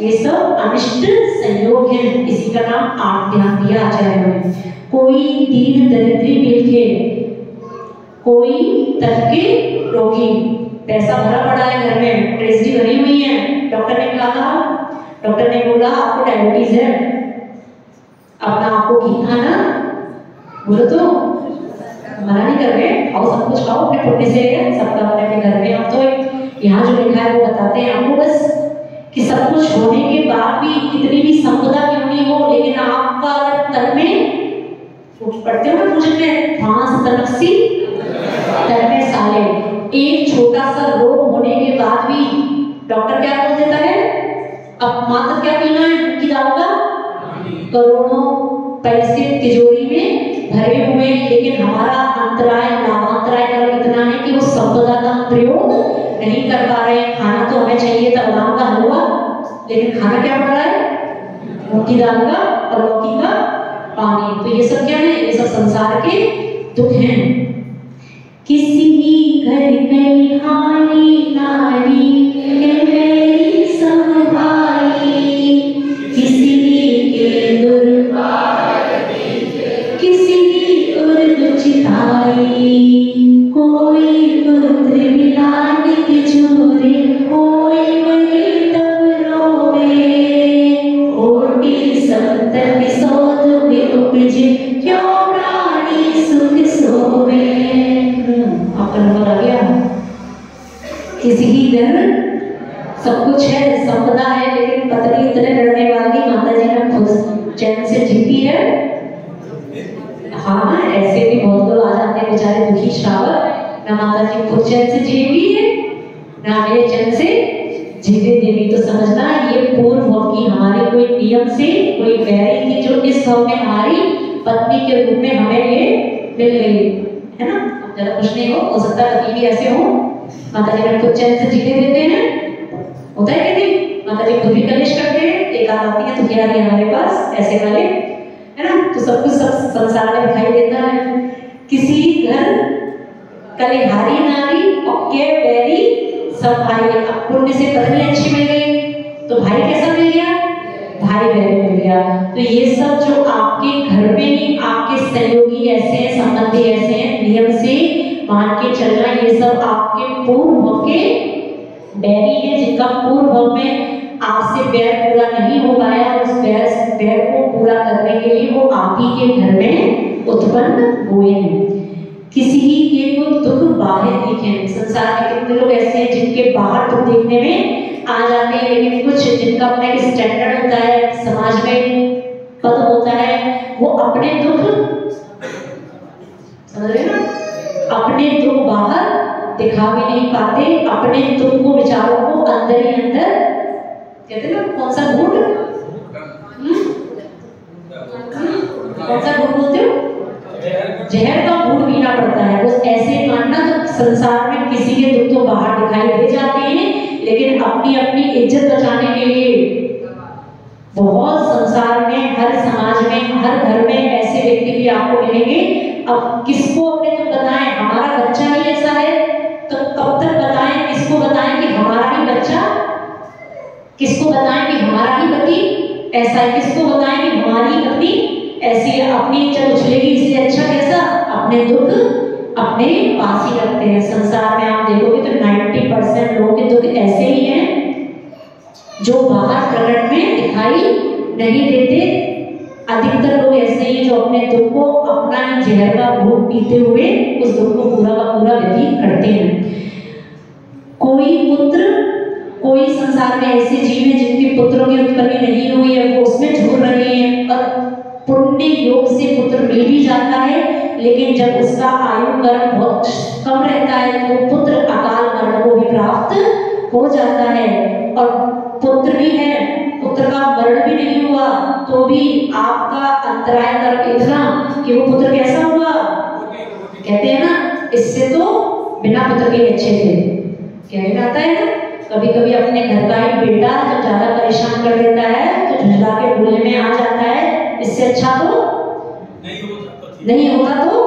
ये सब अनिष्ट संयोग है। इसी का नाम आप ध्यान दिया आचार्य ने। कोई दीन दरिद्री मिलके, कोई तड़के रोगी, पैसा भरा पड़ा है घर में, ट्रेजरी भरी हुई है, डॉक्टर ने क्या कहा, डॉक्टर ने बोला आपको डायबिटीज है, अपना आपको घी खाना, बोलो तो मना नहीं कर रहे, खाओ सब कुछ खाओ अपने पुण्य से, सबका अपने घर में। हम तो यहाँ जो लिखा है वो बताते हैं आपको बस कि सब कुछ होने के बाद भी, कितनी भी संपदा क्यों नहीं हो, लेकिन आपका तन में पढ़ते हो ना पूजन में, फांस तनकसी तन में साले, एक छोटा सा रोग होने के बाद भी डॉक्टर क्या बोल देता है, अब मात्र क्या पीना है, उनकी दाल का, करोड़ों पैसे तिजोरी में भरे हुए, लेकिन हमारा अंतराय लाभांतराय का इतना है कि वो संपदा का प्रयोग नहीं कर पा रहे हैं। खाना तो हमें चाहिए था बादाम का हलवा, लेकिन खाना क्या पड़ रहा है, मूंगी दाल का और लौकी का पानी। तो ये सब क्या है, ये सब संसार के दुख हैं। किसी घर गई हानी नारी मेरी संभाई, किसी के दुर्भाग्य किसी उर्द चिताई, कोई पुत्र मिला नहीं नंबर आ गया। किसी ही घर सब कुछ है, संपदा है, लेकिन पत्नी इतने लड़ने वाली, माता जी ने खुद चैन से जीती है। हाँ, ऐसे भी बहुत लोग आ जाते हैं बेचारे दुखी श्रावक, ना माता जी खुद चैन से जीवी है ना मेरे चैन से जीवे देवी। तो समझना ये पूर्व भाव की हमारे कोई नियम से कोई बैरी थी जो इस भाव में हमारी पत्नी के रूप में हमें ये मिल गई है ना। जरा कुछ नहीं हो सकता कभी भी ऐसे हो, माता जी ने खुद चैन से जीने देते हैं, होता है कि नहीं? माता जी खुद भी कलेश करते हैं, एक आती है तो क्या है हमारे पास ऐसे वाले है ना। तो सब कुछ सब संसार में दिखाई देता है। किसी घर कलेहारी नारी और के बैरी सब भाई। अब पुण्य से पत्नी अच्छी मिल गई तो भाई कैसा मिल गया? भाई बहन मिल गया। तो ये सब जो आपके घर में आपके सहयोगी ऐसे हैं, संबंधी ऐसे हैं, नियम से मान के चलना, ये सब आपके पूर्व भाव के बैरी है, जिनका पूर्व भाव में आपसे बैर पूरा नहीं हो पाया, उस बैर को पूरा करने के लिए वो आप ही के घर में उत्पन्न हुए हैं। किसी के को दुख बाहर दिखे। संसार में कितने लोग ऐसे हैं जिनके बाहर दुख देखने में आ जाते हैं, लेकिन कुछ जिनका अपना एक स्टैंडर्ड होता है, समाज में पद होता है, वो अपने दुख समझ रहे ना, अपने दुख बाहर दिखा भी नहीं पाते, अपने दुख को विचारों को अंदर ही अंदर कहते हैं ना, कौन सा घूट, कौन सा घूट बोलते हो? जहर का घूट पीना पड़ता है। बस ऐसे मानना तो संसार में किसी के दुख तो बाहर दिखाई दे जाते हैं, लेकिन अपनी अपनी इज्जत बचाने के लिए बहुत संसार में, हर समाज में, हर घर में ऐसे व्यक्ति भी आपको मिलेंगे। अब किसको अपने तो बताएं, हमारा बच्चा ही ऐसा है तो कब तक बताएं? किसको बताएं कि हमारा ही बच्चा, किसको बताएं कि हमारा ही पति ऐसा है, किसको बताएं कि हमारी पत्नी ऐसी है? अपनी इज्जत उछलेगी, इससे अच्छा कैसा अपने दुख अपने पास ही रखते हैं। संसार में आप देखोगे तो 90% लोगों के दुख ऐसे ही हैं जो बाहर प्रकट में दिखाई नहीं देते। अधिकतर लोग ऐसे ही जो अपने दुख को अपना ही जहर का घूंट पीते हुए उस दुख को पूरा का पूरा व्यतीत करते हैं। कोई पुत्र, कोई संसार में ऐसे जीव हैं जिनके पुत्रों की उत्पत्ति नहीं हुई है, वो उसमें झूल रहे हैं, और पुण्य योग से पुत्र मिल भी जाता है, लेकिन जब उसका आयु कर्म बहुत कम रहता है तो पुत्र अकाल मरण को भी प्राप्त हो जाता है। और पुत्र भी है, पुत्र का मरण भी नहीं हुआ तो भी आपका अंतराय कर्म इतना कि वो पुत्र कैसा हुआ, कहते हैं ना, इससे तो बिना पुत्र के अच्छे थे। कहने आता है ना, कभी कभी अपने घर का ही बेटा जब ज्यादा परेशान कर देता है तो झुंझला के बोलने में आ जाता है, इससे अच्छा तो नहीं होता तो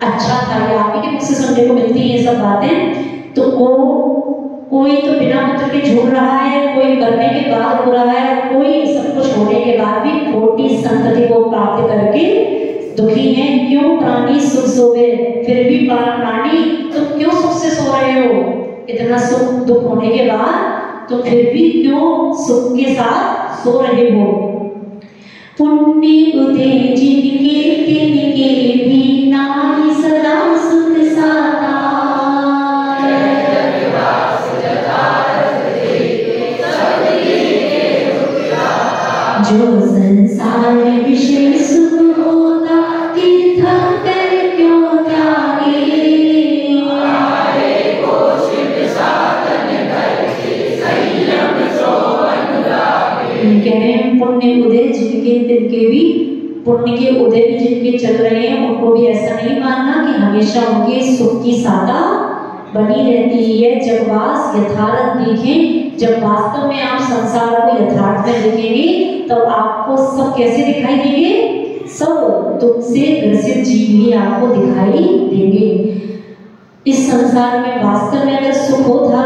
अच्छा था। ये आप ही के मुख से सुनने को मिलती है ये सब बातें। तो कोई तो बिना पुत्र के झूल रहा है, कोई करने के बाद हो रहा है, कोई सब कुछ होने के बाद भी खोटी संतति को प्राप्त करके दुखी है। क्यों प्राणी सुख सोवे, फिर भी प्राणी तुम क्यों सुख से सो रहे हो? इतना सुख दुख होने के बाद तो फिर भी क्यों सुख के साथ सो रहे हो? पुण्य उदय जिनके तिनके भी नारी सदा सुख साता, जो संसार विषय सुख होता तीर्थंकर क्यों त्यागे, कह रहे हैं पुण्य उदय जिनके तिनके भी, पुण्य के उदय भी जिनके चल रहे हैं उनको भी ऐसा नहीं मानना कि हमेशा उनके सुख की साता बनी रहती है। जब वास यथार्थ देखें, जब वास्तव में आप संसार को यथार्थ में देखेंगे तो आपको सब कैसे दिखाई देंगे? सब दुख से ग्रसित जीव ही आपको दिखाई देंगे। इस संसार में वास्तव में अगर सुख होता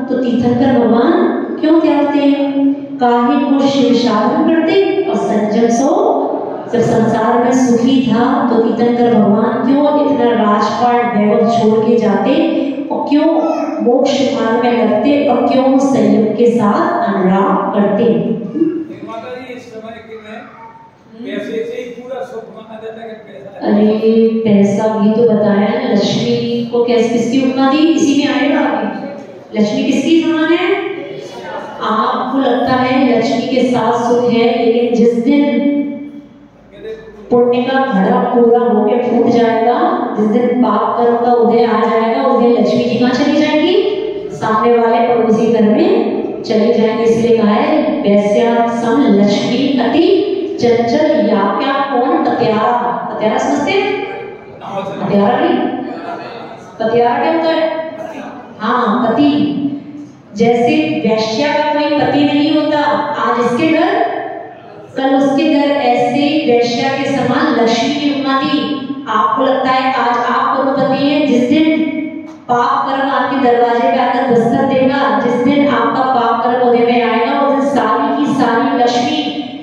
तो तीर्थंकर भगवान क्यों त्यागते हैं? काहे को शिव साधन करते और संजम सो। जब संसार में सुखी था तो तीर्थंकर भगवान क्यों इतना राजपाट वैभव छोड़ के जाते और क्यों मोक्ष मार्ग में लगते और क्यों संयम के साथ अनुराग करते? माता जी इस समय के में पैसे से ही पूरा सुख माना जाता है कि पैसा अरे पैसा भी तो बताया ना, लक्ष्मी को कैसे किसकी उपमा दी, इसी में आएगा आगे। लक्ष्मी किसकी समान है? आपको लगता है लक्ष्मी के साथ सुख है, लेकिन जिस दिन पुण्य का घड़ा पूरा होकर फूट जाएगा, जिस दिन पाप कर्म का उदय आ जाएगा, उस दिन लक्ष्मी जी कहाँ चली जाएंगी? सामने वाले पड़ोसी घर में चली जाएंगे। इसलिए कहा है वैस्या सम लक्ष्मी अति चंचल याज्ञा कौन पत्यारा। पत्यारा समझते हैं? पत्यारा नहीं, पत्यारा क्या होता है? हाँ, पति। जैसे वैश्या का कोई पति नहीं होता, आज इसके घर कल उसके घर, ऐसे वैश्या के समान लक्ष्मी की उपमा दी। आपको लगता है आज आप करोड़पति हैं, जिस दिन पाप कर्म आपके दरवाजे पे आकर दस्तक देगा, जिस दिन आपका पाप कर्म उदय में आएगा, उस दिन सारी की सारी लक्ष्मी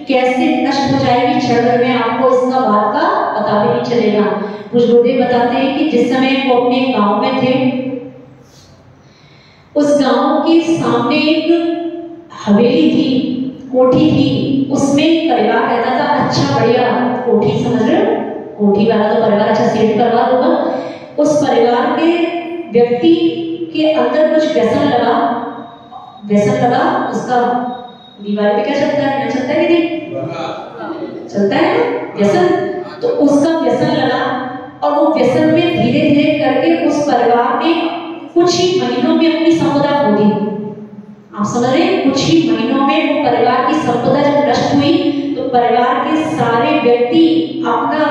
कैसे नष्ट हो जाएगी क्षण भर में, आपको इसका बात का पता भी नहीं चलेगा। कुछ गुरुदेव बताते हैं कि जिस समय वो अपने गांव में थे, उस गांव के सामने एक हवेली थी, कोठी थी, उसमें परिवार रहता था। अच्छा बढ़िया कोठी, समझ रहे हो? कोठी वाला तो परिवार अच्छा सेट करवा होगा। उस परिवार के व्यक्ति के अंदर कुछ व्यसन लगा, उसका दीवार पे क्या चलता है, चलता है कि नहीं चलता है व्यसन? तो उसका व्यसन लगा, और वो व्यसन में धीरे धीरे करके उस परिवार ने कुछ ही महीनों में अपनी संपदा खो दी। आप समझ रहे हैं? कुछ ही महीनों में वो परिवार की संपदा जब नष्ट हुई, तो परिवार के सारे व्यक्ति अपना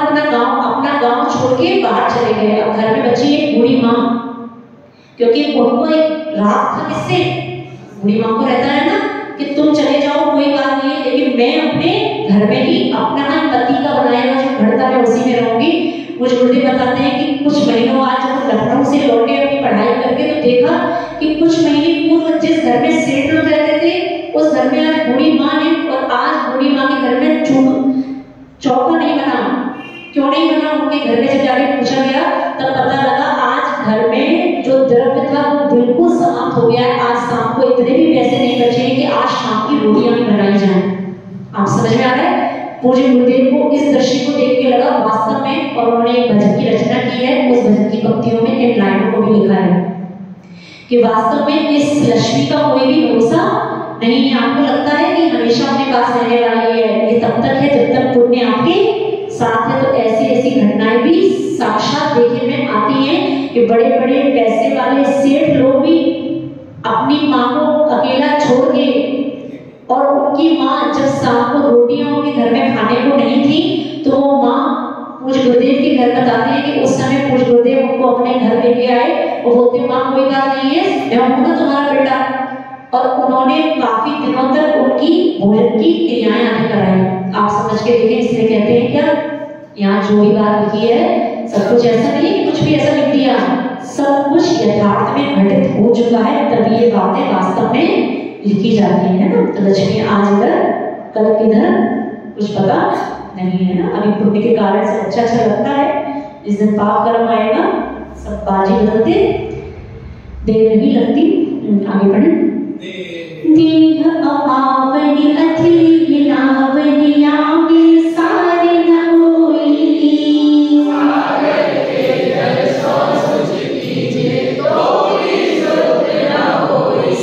गांव छोड़ के बाहर चले गए। अब घर में बची एक बूढ़ी माँ, क्योंकि उनको एक राग था किससे? बूढ़ी माँ को रहता है ना कि तुम चले जाओ कोई बात नहीं है, लेकिन मैं अपने घर में ही अपना पति का बनाया हुआ जो घर था मैं उसी में रहूंगी। मुझे गुरुदेव बताते हैं कि कुछ महीनों आज जब लखनऊ से लौटे अपनी पढ़ाई करके, तो देखा कि कुछ महीने पूर्व जिस घर में सेठ लोग रहते थे, उस घर में आज बूढ़ी माँ है, और आज बूढ़ी माँ के घर में चौका नहीं बना। क्यों नहीं बना? उनके घर में जब जाके पूछा गया, तब पता लगा आज घर में जो द्रव्य था वो बिल्कुल समाप्त हो गया है। आज शाम को इतने भी पैसे नहीं बचे हैं कि आज शाम की रोटियां भी बनाई जाएं। आप समझ में आ रहा है? पूज्य गुरुदेव को इस दृश्य को देख के लगा वास्तव में, और उन्होंने एक भजन की रचना की है। उस भजन की पंक्तियों में इन लाइनों को भी लिखा है कि वास्तव में इस लक्ष्मी का कोई भी भरोसा नहीं है। आपको लगता है कि हमेशा अपने पास रहने वाली है, ये तब तक है जब तक पुण्य आपके साथ है। तो ऐसी ऐसी घटनाएं भी साक्षात देखने में आती हैं कि बड़े बड़े पैसे वाले सेठ लोग भी अपनी माँ को अकेला छोड़ के, और उनकी माँ जब शाम को रोटियां उनके घर में खाने को नहीं थी, तो वो माँ पूज्य गुरुदेव के घर बताते हैं कि उस समय पूज्य गुरुदेव उनको अपने घर लेके आए और बोलते माँ कोई बात नहीं है, मैं हूं ना तुम्हारा बेटा। और उन्होंने काफी दिनों तक उनकी भोजन की क्रियाएं आगे कराई। आप समझ के देखें, इसलिए कहते हैं क्या यहाँ जो भी बात लिखी है सब कुछ ऐसा नहीं है कि कुछ भी ऐसा लिख दिया, सब कुछ यथार्थ में घटित हो चुका है, तभी ये बातें वास्तव में लिखी जाती है ना। तो लक्ष्मी आज इधर कल किधर कुछ पता नहीं है ना। अभी पुण्य के कारण से अच्छा लगता है, जिस दिन पाप कर्म आएगा सब बाजी बदलते, देर नहीं लगती। आगे बढ़े। देह अपावनी अथिली गिनावनी आगे सारे न होई,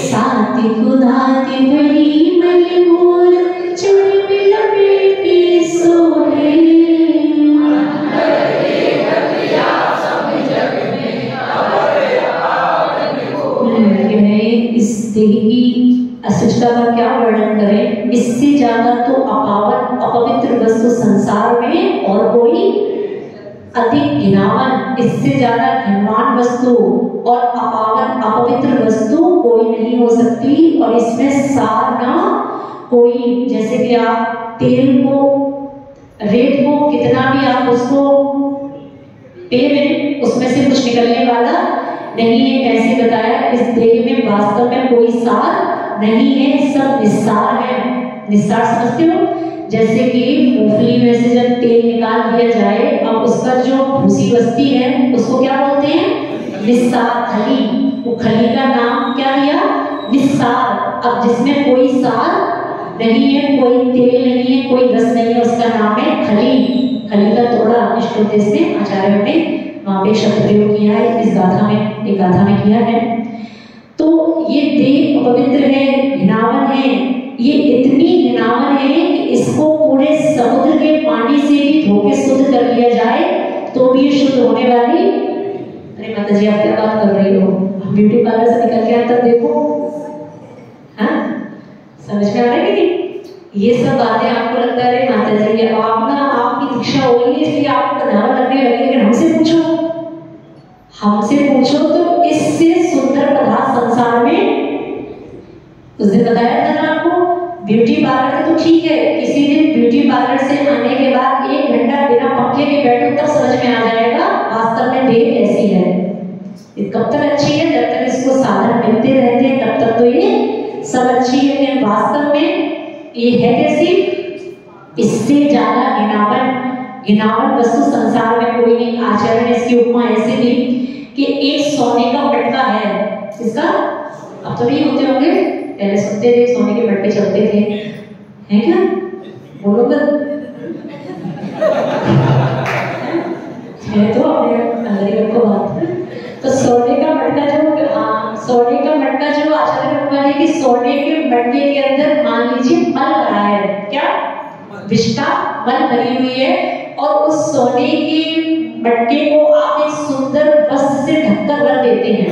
साथी खुदाती भरी मलमूल चढ़ मिला बेटी सोहे। इस देह की असुचता का क्या वर्णन करें? इससे ज्यादा तो अपावन अपवित्र वस्तु संसार में और कोई अधिक घिनावन, इससे ज्यादा घिनवान वस्तु और अपावन अपवित्र वस्तु कोई नहीं हो सकती। और इसमें सार ना कोई, जैसे कि आप तेल को, रेत को कितना भी आप उसको पे में, उसमें से कुछ निकलने वाला नहीं है। ऐसे बताया इस देह में वास्तव में कोई सार नहीं है, सब निस्सार है। निस्सार समझते हो? जैसे कि मूंगफली में से जब तेल निकाल दिया जाए, अब उसका जो भूसी बस्ती है उसको क्या बोलते हैं? निस्सार खली। वो खली का नाम क्या दिया? निस्सार। अब जिसमें कोई सार नहीं है, कोई तेल नहीं है, कोई रस नहीं है, उसका नाम है खली। खली का तोड़ा श्लोक में आचार्यों ने वहाँ पे शब्द प्रयोग किया है, इस गाथा में, एक गाथा में किया है। तो ये देह पवित्र है, घिनावन है, ये इतनी घिनावन है कि इसको पूरे समुद्र के पानी से भी धो के शुद्ध कर लिया जाए तो भी ये शुद्ध होने वाली। अरे माता जी आप क्या बात कर रही हो, ब्यूटी पार्लर से निकल के तब देखो, हाँ समझ में आ रहा है कि नहीं? ये सब बातें आपको लगता है माता जी आप ना आपकी दीक्षा हो गई इसलिए आपको बधावा लगने लगी, लेकिन हमसे पूछो तो इससे सुंदर पदार्थ संसार में, उस दिन बताया था ना आपको, ब्यूटी पार्लर तो ठीक है, किसी दिन ब्यूटी पार्लर से आने के बाद 1 घंटा बिना पंखे के बैठो तब समझ में आ जाएगा वास्तव में देह कैसी है। कब तक अच्छी है, जब तक इसको साधन मिलते रहते हैं तब तक तो ये सब अच्छी है, लेकिन वास्तव में ये है कैसी, इससे ज्यादा घिनावन वस्तु संसार में कोई नहीं। आचार्य ने इसकी उपमा ऐसे दी कि एक सोने का मटका है, इसका अब तो नहीं होते होंगे, पहले सुनते थे सोने के मटके चलते थे, है क्या? बोलो मत है तो अपने अंदर ही रखो बात। तो सोने का मटका जो आचार्य ने बताया कि सोने के मटके के अंदर मान लीजिए मल भरा है, क्या विष्ठा मल भरी हुई है, और उस सोने के मटके को आप एक सुंदर वस्त्र से ढककर रख देते हैं।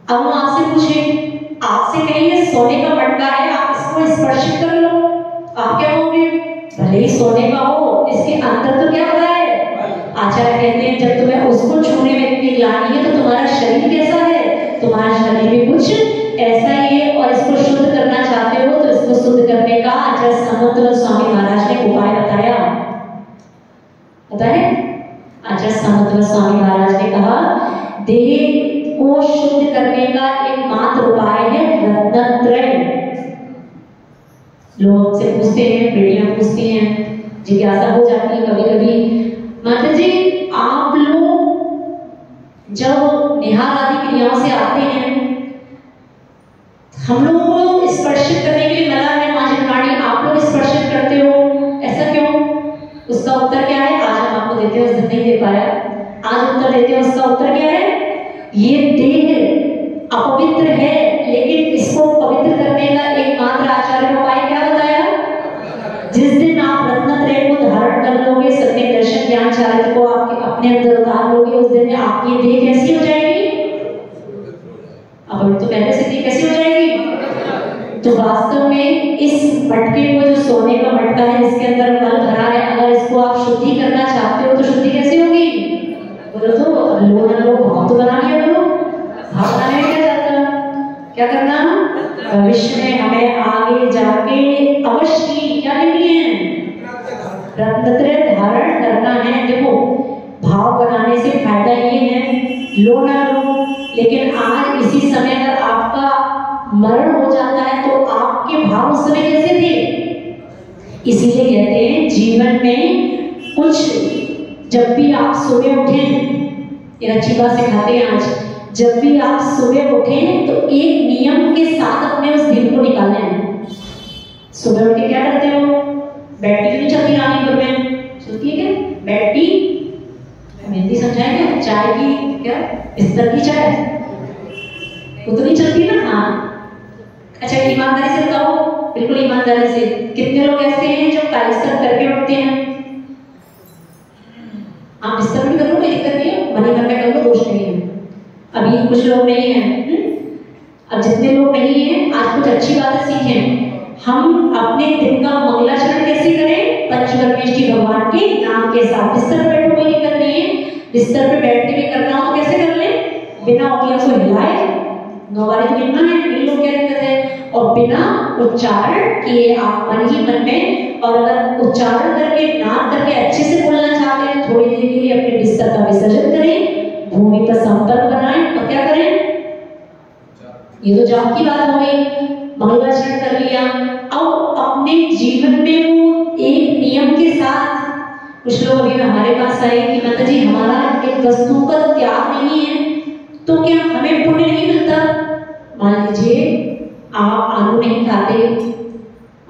अब हम आपसे पूछें, आपसे कहेंगे सोने का मटका है, आप इसको स्पर्श कर लो, आप क्या कहोगे? भले ही सोने का हो, इसके अंदर तो क्या होता है? आचार्य कहते हैं जब तुम्हें उसको छूने में इतनी ग्लानि है तो तुम्हारा शरीर कैसा है? तुम्हारा शरीर भी कुछ ऐसा ही है, और इसको शुद्ध करना चाहते हो तो इसको शुद्ध करने का आचार्य सामंतवत स्वामी महाराज ने उपाय बताया। आचार्य सामंतवत स्वामी महाराज ने कहा देह को शुद्ध करने का एकमात्र उपाय है रत्नत्रय। लोग से पूछते हैं, बेटियां पूछती हैं, जिज्ञासा हो जाती है कभी कभी, माता जी आप लोग जब निहार आदि क्रियाओं से आते हैं, हम लोगों को स्पर्शित करने के लिए मना है माजनवाणी, आप लोग स्पर्शित करते हो, ऐसा क्यों? उसका उत्तर क्या है? आज हम आपको देते हैं, उस दिन नहीं दे पाया, आज उत्तर देते हैं। उसका उत्तर क्या है? ये देह अपवित्र है, लेकिन इसको पवित्र करने का एकमात्र आचार्य उपाय क्या बताया? जिस दिन आप रत्नत्रय को धारण कर लोगे, सत्य दर्शन ज्ञान चारित्र को आपके अपने अंदर उतार लोगे, उस दिन आपकी देह कैसी हो जाएगी? अब तो पहले से देह कैसी हो जाएगी? तो वास्तव में इस मटके को, जो सोने का मटका है जिसके अंदर मल भरा है, अगर इसको आप शुद्धि करना चाहते हो तो शुद्धि कैसे होगी? बोलो तो भाव तो बना लिया करो, भाव बनाने में क्या जाता? क्या करना? भविष्य में हमें आगे जाके अवश्य क्या लेनी है? रत्नत्रय धारण करना है। देखो भाव बनाने से फायदा ये है, लो ना लो, लेकिन आज इसी समय अगर आपका मरण हो जाता है तो आपके भाव उस समय कैसे थे? इसीलिए कहते हैं जीवन में कुछ, जब भी आप सुबह उठें, ये अच्छी बात सिखाते हैं आज, जब भी आप सुबह उठें तो एक नियम के साथ अपने उस दिन को निकालें। सुबह उठ के क्या करते हो? बैटरी नहीं चलती रानीपुर में, चलती है क्या बैटरी? हिंदी समझाएंगे? चाय की क्या, बिस्तर की चाय वो तो नहीं चलती ना। हाँ अच्छा, ईमानदारी से बताओ, बिल्कुल ईमानदारी से, कितने लोग ऐसे हैं जो कालिस्तर करके उठते हैं? आप बिस्तर भी कर लो, कोई दिक्कत नहीं है, मनी घर में कर लो, दोष नहीं है। अभी कुछ लोग नहीं है, अब जितने लोग नहीं है आज कुछ अच्छी बातें सीखें। हम अपने दिन का मंगलाचरण कैसे करें? पंचकर्मेष्ठी भगवान के नाम के साथ। बिस्तर पर बैठो, कोई दिक्कत नहीं है, बिस्तर पे बैठ के भी करना हो तो कैसे कर ले? बिना उंगलियों को हिलाए, 9 बार गिनना है, इन लोग क्या दिक्कत है? और बिना उच्चारण किए आप मन ही मन में, और अगर उच्चारण करके नाम करके अच्छे से बोलना चाहते हैं, थोड़ी देर के लिए अपने बिस्तर का विसर्जन करें, भूमि पर संपर्क बनाएं, और क्या करें? ये तो जाप की बात हो गई, मंगलाचरण कर लिया। अब अपने जीवन में वो एक नियम के साथ, कुछ लोग अभी हमारे पास आए कि माता जी हमारा एक वस्तु का त्याग नहीं है तो क्या हमें पुण्य नहीं मिलता? मान लीजिए आप आलू नहीं खाते,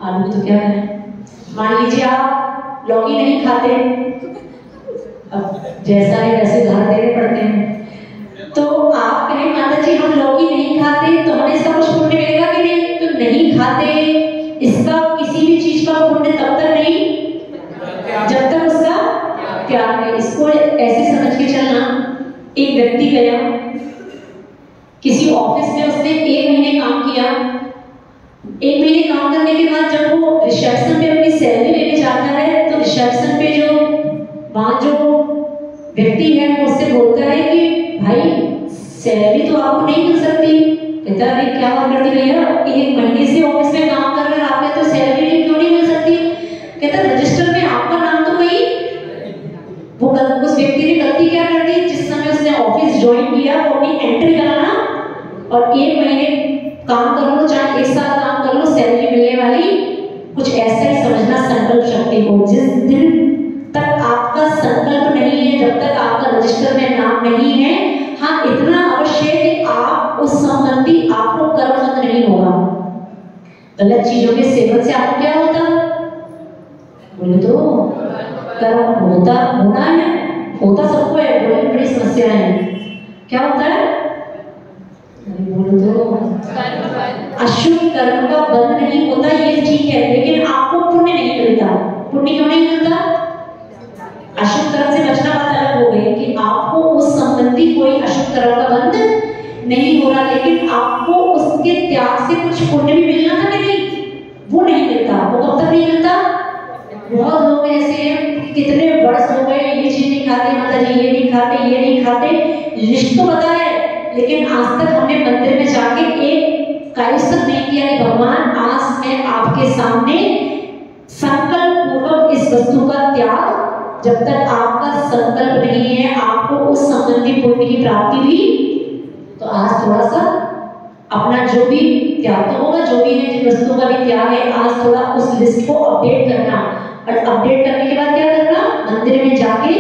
आलू तो क्या करें, मान लीजिए आप लौकी नहीं खाते, अब जैसा है वैसे उदाहरण देने पड़ते हैं। तो आप कहें माता जी हम लौकी नहीं खाते तो हमें इसका कुछ पुण्य मिलेगा कि नहीं? तो नहीं खाते इसका किसी भी चीज का पुण्य तब तक नहीं जब तक उसका त्याग है। इसको ऐसे समझ के चलना, एक व्यक्ति गया किसी ऑफिस में, उसने 1 महीने काम किया। 1 महीने काम करने के बाद जब वो रिसेप्शन पे अपनी सैलरी लेने जाता है तो रिसेप्शन पे जो वहां जो व्यक्ति है वो उससे बोलता है कि भाई सैलरी तो आपको नहीं मिल सकती। कहता है अरे क्या बात करती भैया, 1 महीने से ऑफिस में काम कर रहे हैं, आपने तो सैलरी क्यों नहीं मिल सकती? कहता रजिस्टर में आपका नाम तो कहीं। वो उस व्यक्ति ने गलती क्या कर दी, जिस समय उसने ऑफिस ज्वाइन किया वो अपनी एंट्री कराना और 1 महीने काम कर लो चाहे 1 साल काम कर लो सैलरी मिलने वाली, कुछ ऐसा ही समझना संकल्प शक्ति को। जिस दिन तक आपका संकल्प नहीं है, जब तक आपका रजिस्टर में नाम नहीं है, हाँ इतना अवश्य है कि आप उस संबंधी आपको कर्मबंध नहीं होगा। गलत चीजों के सेवन से आपको क्या होता? बोले तो कर्म होता होना है, होता सबको है, बोले बड़ी समस्या है। क्या होता है? बोले तो अशुभ कर्म का बंध नहीं होता, ये ठीक है, लेकिन आपको पुण्य नहीं मिलता। पुण्य क्यों नहीं मिलता? अशुभ कर्म से बचना बात अलग हो गई कि आपको उस संबंधी कोई अशुभ कर्म का बंध नहीं हो रहा, लेकिन आपको उसके त्याग से कुछ पुण्य भी मिलना था कि नहीं? वो नहीं मिलता। वो कब तक नहीं मिलता? बहुत लोग ऐसे हैं, कितने वर्ष हो गए ये चीज नहीं खाते माता जी, ये नहीं खाते, ये नहीं खाते, लिस्ट तो पता है, लेकिन आज तक हमने मंदिर में जाके एक कायस्थ नहीं किया है भगवान आज मैं आपके सामने संकल्प पूर्वक इस वस्तु का त्याग। जब तक आपका संकल्प नहीं है आपको उस संबंधी पुण्य की प्राप्ति भी। तो आज थोड़ा सा अपना जो भी त्याग तो होगा, जो भी है जिन वस्तुओं का भी त्याग है, आज थोड़ा उस लिस्ट को अपडेट करना, और अपडेट करने के बाद क्या करना, मंदिर में जाके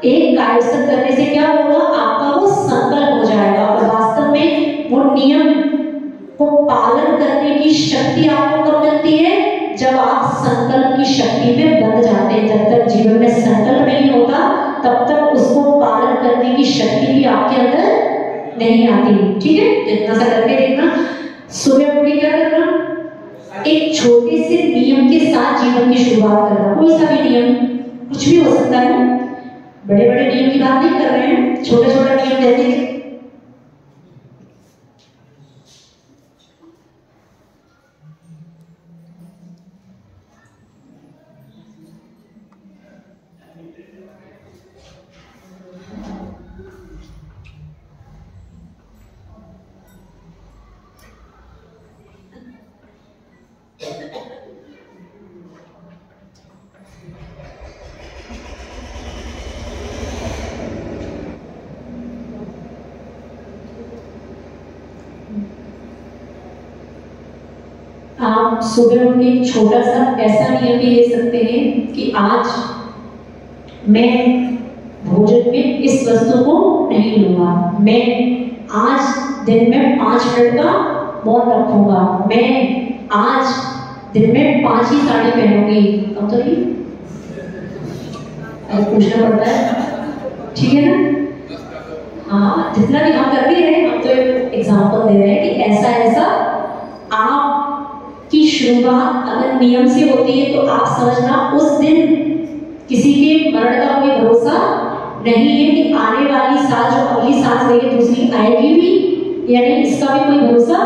एक कायस्थ करने से क्या होगा, आपका वो संकल्प हो जाएगा और वास्तव में वो नियम को पालन करने की शक्ति आपको कब मिलती है? जब आप संकल्प की शक्ति में बंध जाते हैं। जब तक जीवन में संकल्प नहीं होता तब तक उसको पालन करने की शक्ति भी आपके अंदर नहीं आती। ठीक है, इतना सा करके देखना। सुबह उठ के क्या करना, एक छोटे से नियम के साथ जीवन की शुरुआत करना। कोई सा भी नियम, कुछ भी हो सकता है, बड़े बड़े नियम की बात नहीं कर रहे हैं, छोटे छोटे नियम जैसे आप सुबह उठ के छोटा सा ऐसा नियम भी ले सकते हैं कि आज मैं भोजन में इस वस्तु को नहीं लूंगा, मैं आज दिन में 5 मिनट का मौन रखूंगा, मैं आज दिन में 5 ही साड़ी पहनूंगी। अब तो नहीं पूछना पड़ता है, ठीक है ना? हाँ, जितना भी हम कर भी रहे हैं, हम तो एग्जाम्पल दे रहे हैं कि ऐसा ऐसा आप की शुरुआत अगर नियम से होती है तो आप समझना उस दिन किसी के मरण का कोई भरोसा नहीं है कि आने वाली साल जो अगली सांस लेके दूसरी आएगी भी या नहीं, इसका भी कोई भरोसा।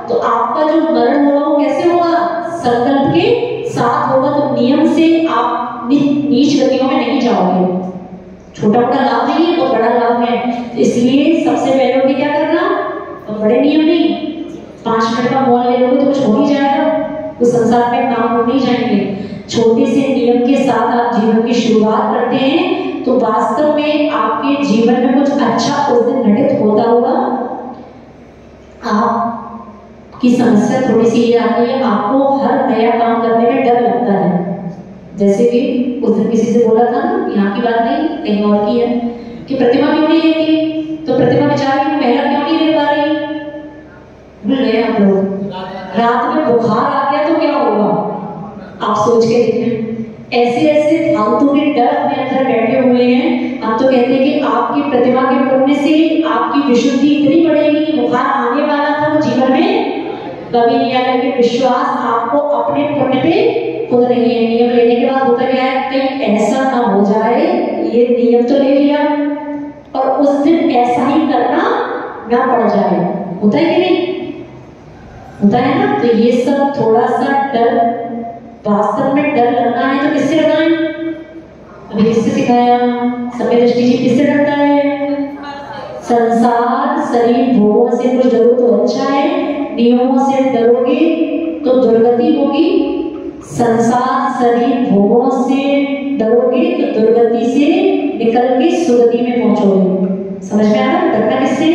तो आपका जो मरण होगा वो कैसे होगा? संकल्प के साथ होगा। तो नियम से आप नीच गतियों में नहीं जाओगे। छोटा मोटा लाभ नहीं है, बहुत बड़ा लाभ है। इसलिए सबसे पहले उन्हें क्या करना, तो बड़े नियम नहीं, 5 मिनट का मौन ले लोगे तो कुछ हो नहीं जाएगा, उस संसार में काम हो नहीं जाएंगे। छोटे से नियम के साथ आप जीवन की शुरुआत करते हैं तो वास्तव में आपके जीवन में कुछ अच्छा उस दिन घटित होता होगा। आपकी समस्या थोड़ी सी ये आती है, आपको हर नया काम करने में डर लगता है। जैसे कि उस दिन किसी से बोला था ना, यहाँ की बात नहीं कहीं और की है, कि प्रतिमा क्यों नहीं लेती, तो प्रतिमा बेचारी पहला क्यों नहीं ले पा रही, भूल गए आप लोग। रात में बुखार आ गया तो क्या होगा, आप सोच के देखें। ऐसे ऐसे फालतू के डर अपने अंदर कहते हैं कि आपकी प्रतिमा के पुण्य से आपकी विशुद्धि इतनी बढ़ेगी, बुखार आने वाला था वो जीवन में कभी नहीं आया। कि विश्वास आपको अपने पुण्य पे खुद नहीं है। नियम लेने के बाद होता क्या है, कहीं ऐसा ना हो जाए, ये नियम तो ले लिया और उस दिन ऐसा ही करना ना पड़ जाए। होता है कि नहीं होता है ना। तो ये सब थोड़ा सा डर, वास्तव में डर लगना है तो किससे लगना है? अभी किससे सिखाया? समय दृष्टि जी किससे डरता है? संसार शरीर भोगों से कुछ डरो तो अच्छा है, नियमों से डरोगे तो दुर्गति होगी। संसार शरीर भोगों से डरोगे तो दुर्गति से निकल के सुगति में पहुंचोगे। समझ में आ रहा है? डरना किससे?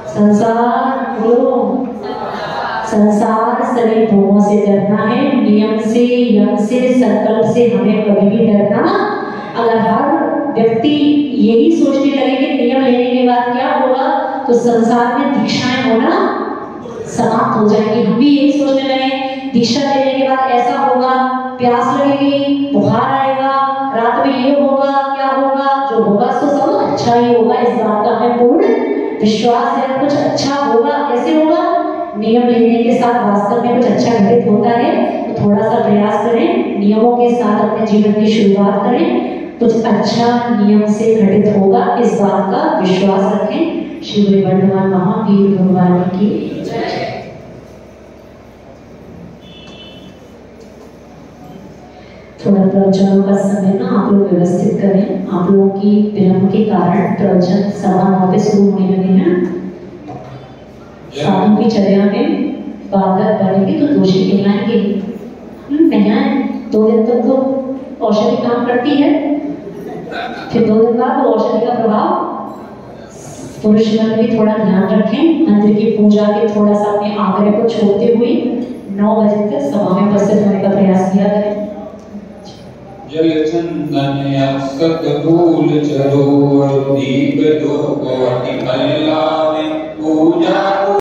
संसार बोलो, संसार शरीर भोगों से डरना है, नियम से, यम से, संकल्प से हमें कभी भी डरना। अगर हर व्यक्ति यही सोचने लगे कि नियम लेने के बाद क्या होगा, तो संसार में दीक्षाएं होना समाप्त हो जाएंगी। हम भी यही सोचने लगे दीक्षा लेने के बाद ऐसा होगा, प्यास लगेगी, बुखार आएगा, रात में ये होगा, क्या होगा, जो होगा सो सब अच्छा ही होगा, इस बात का हमें पूर्ण विश्वास है। कुछ अच्छा होगा, कैसे होगा? नियम लेने के साथ वास्तव में कुछ अच्छा घटित होता है। तो थोड़ा सा प्रयास करें, नियमों के साथ अपने जीवन की शुरुआत करें, कुछ अच्छा नियम से घटित होगा, इस बात का विश्वास रखें। श्री वर्धमान महावीर भगवान की जय। थोड़ा प्रवचनों का समय ना आप लोग व्यवस्थित करें। आप लोगों की विलंब के कारण प्रवचन 9:15 पे शुरू होने लगे हैं। साधु की चर्या में बाधा बढ़ेगी तो दोषी कहलाएंगे। महिलाएं 2 दिन तक तो औषधि काम करती है, फिर 2 दिन बाद वो औषधि का प्रभाव। पुरुष मन भी थोड़ा ध्यान रखें, मंदिर की पूजा के थोड़ा सा अपने आग्रह को छोड़ते हुए 9 बजे तक सभा में उपस्थित होने का प्रयास किया करें। जल चंदन अक्षत फूल चरोर दीप दो कोटि कल्ला में पूजा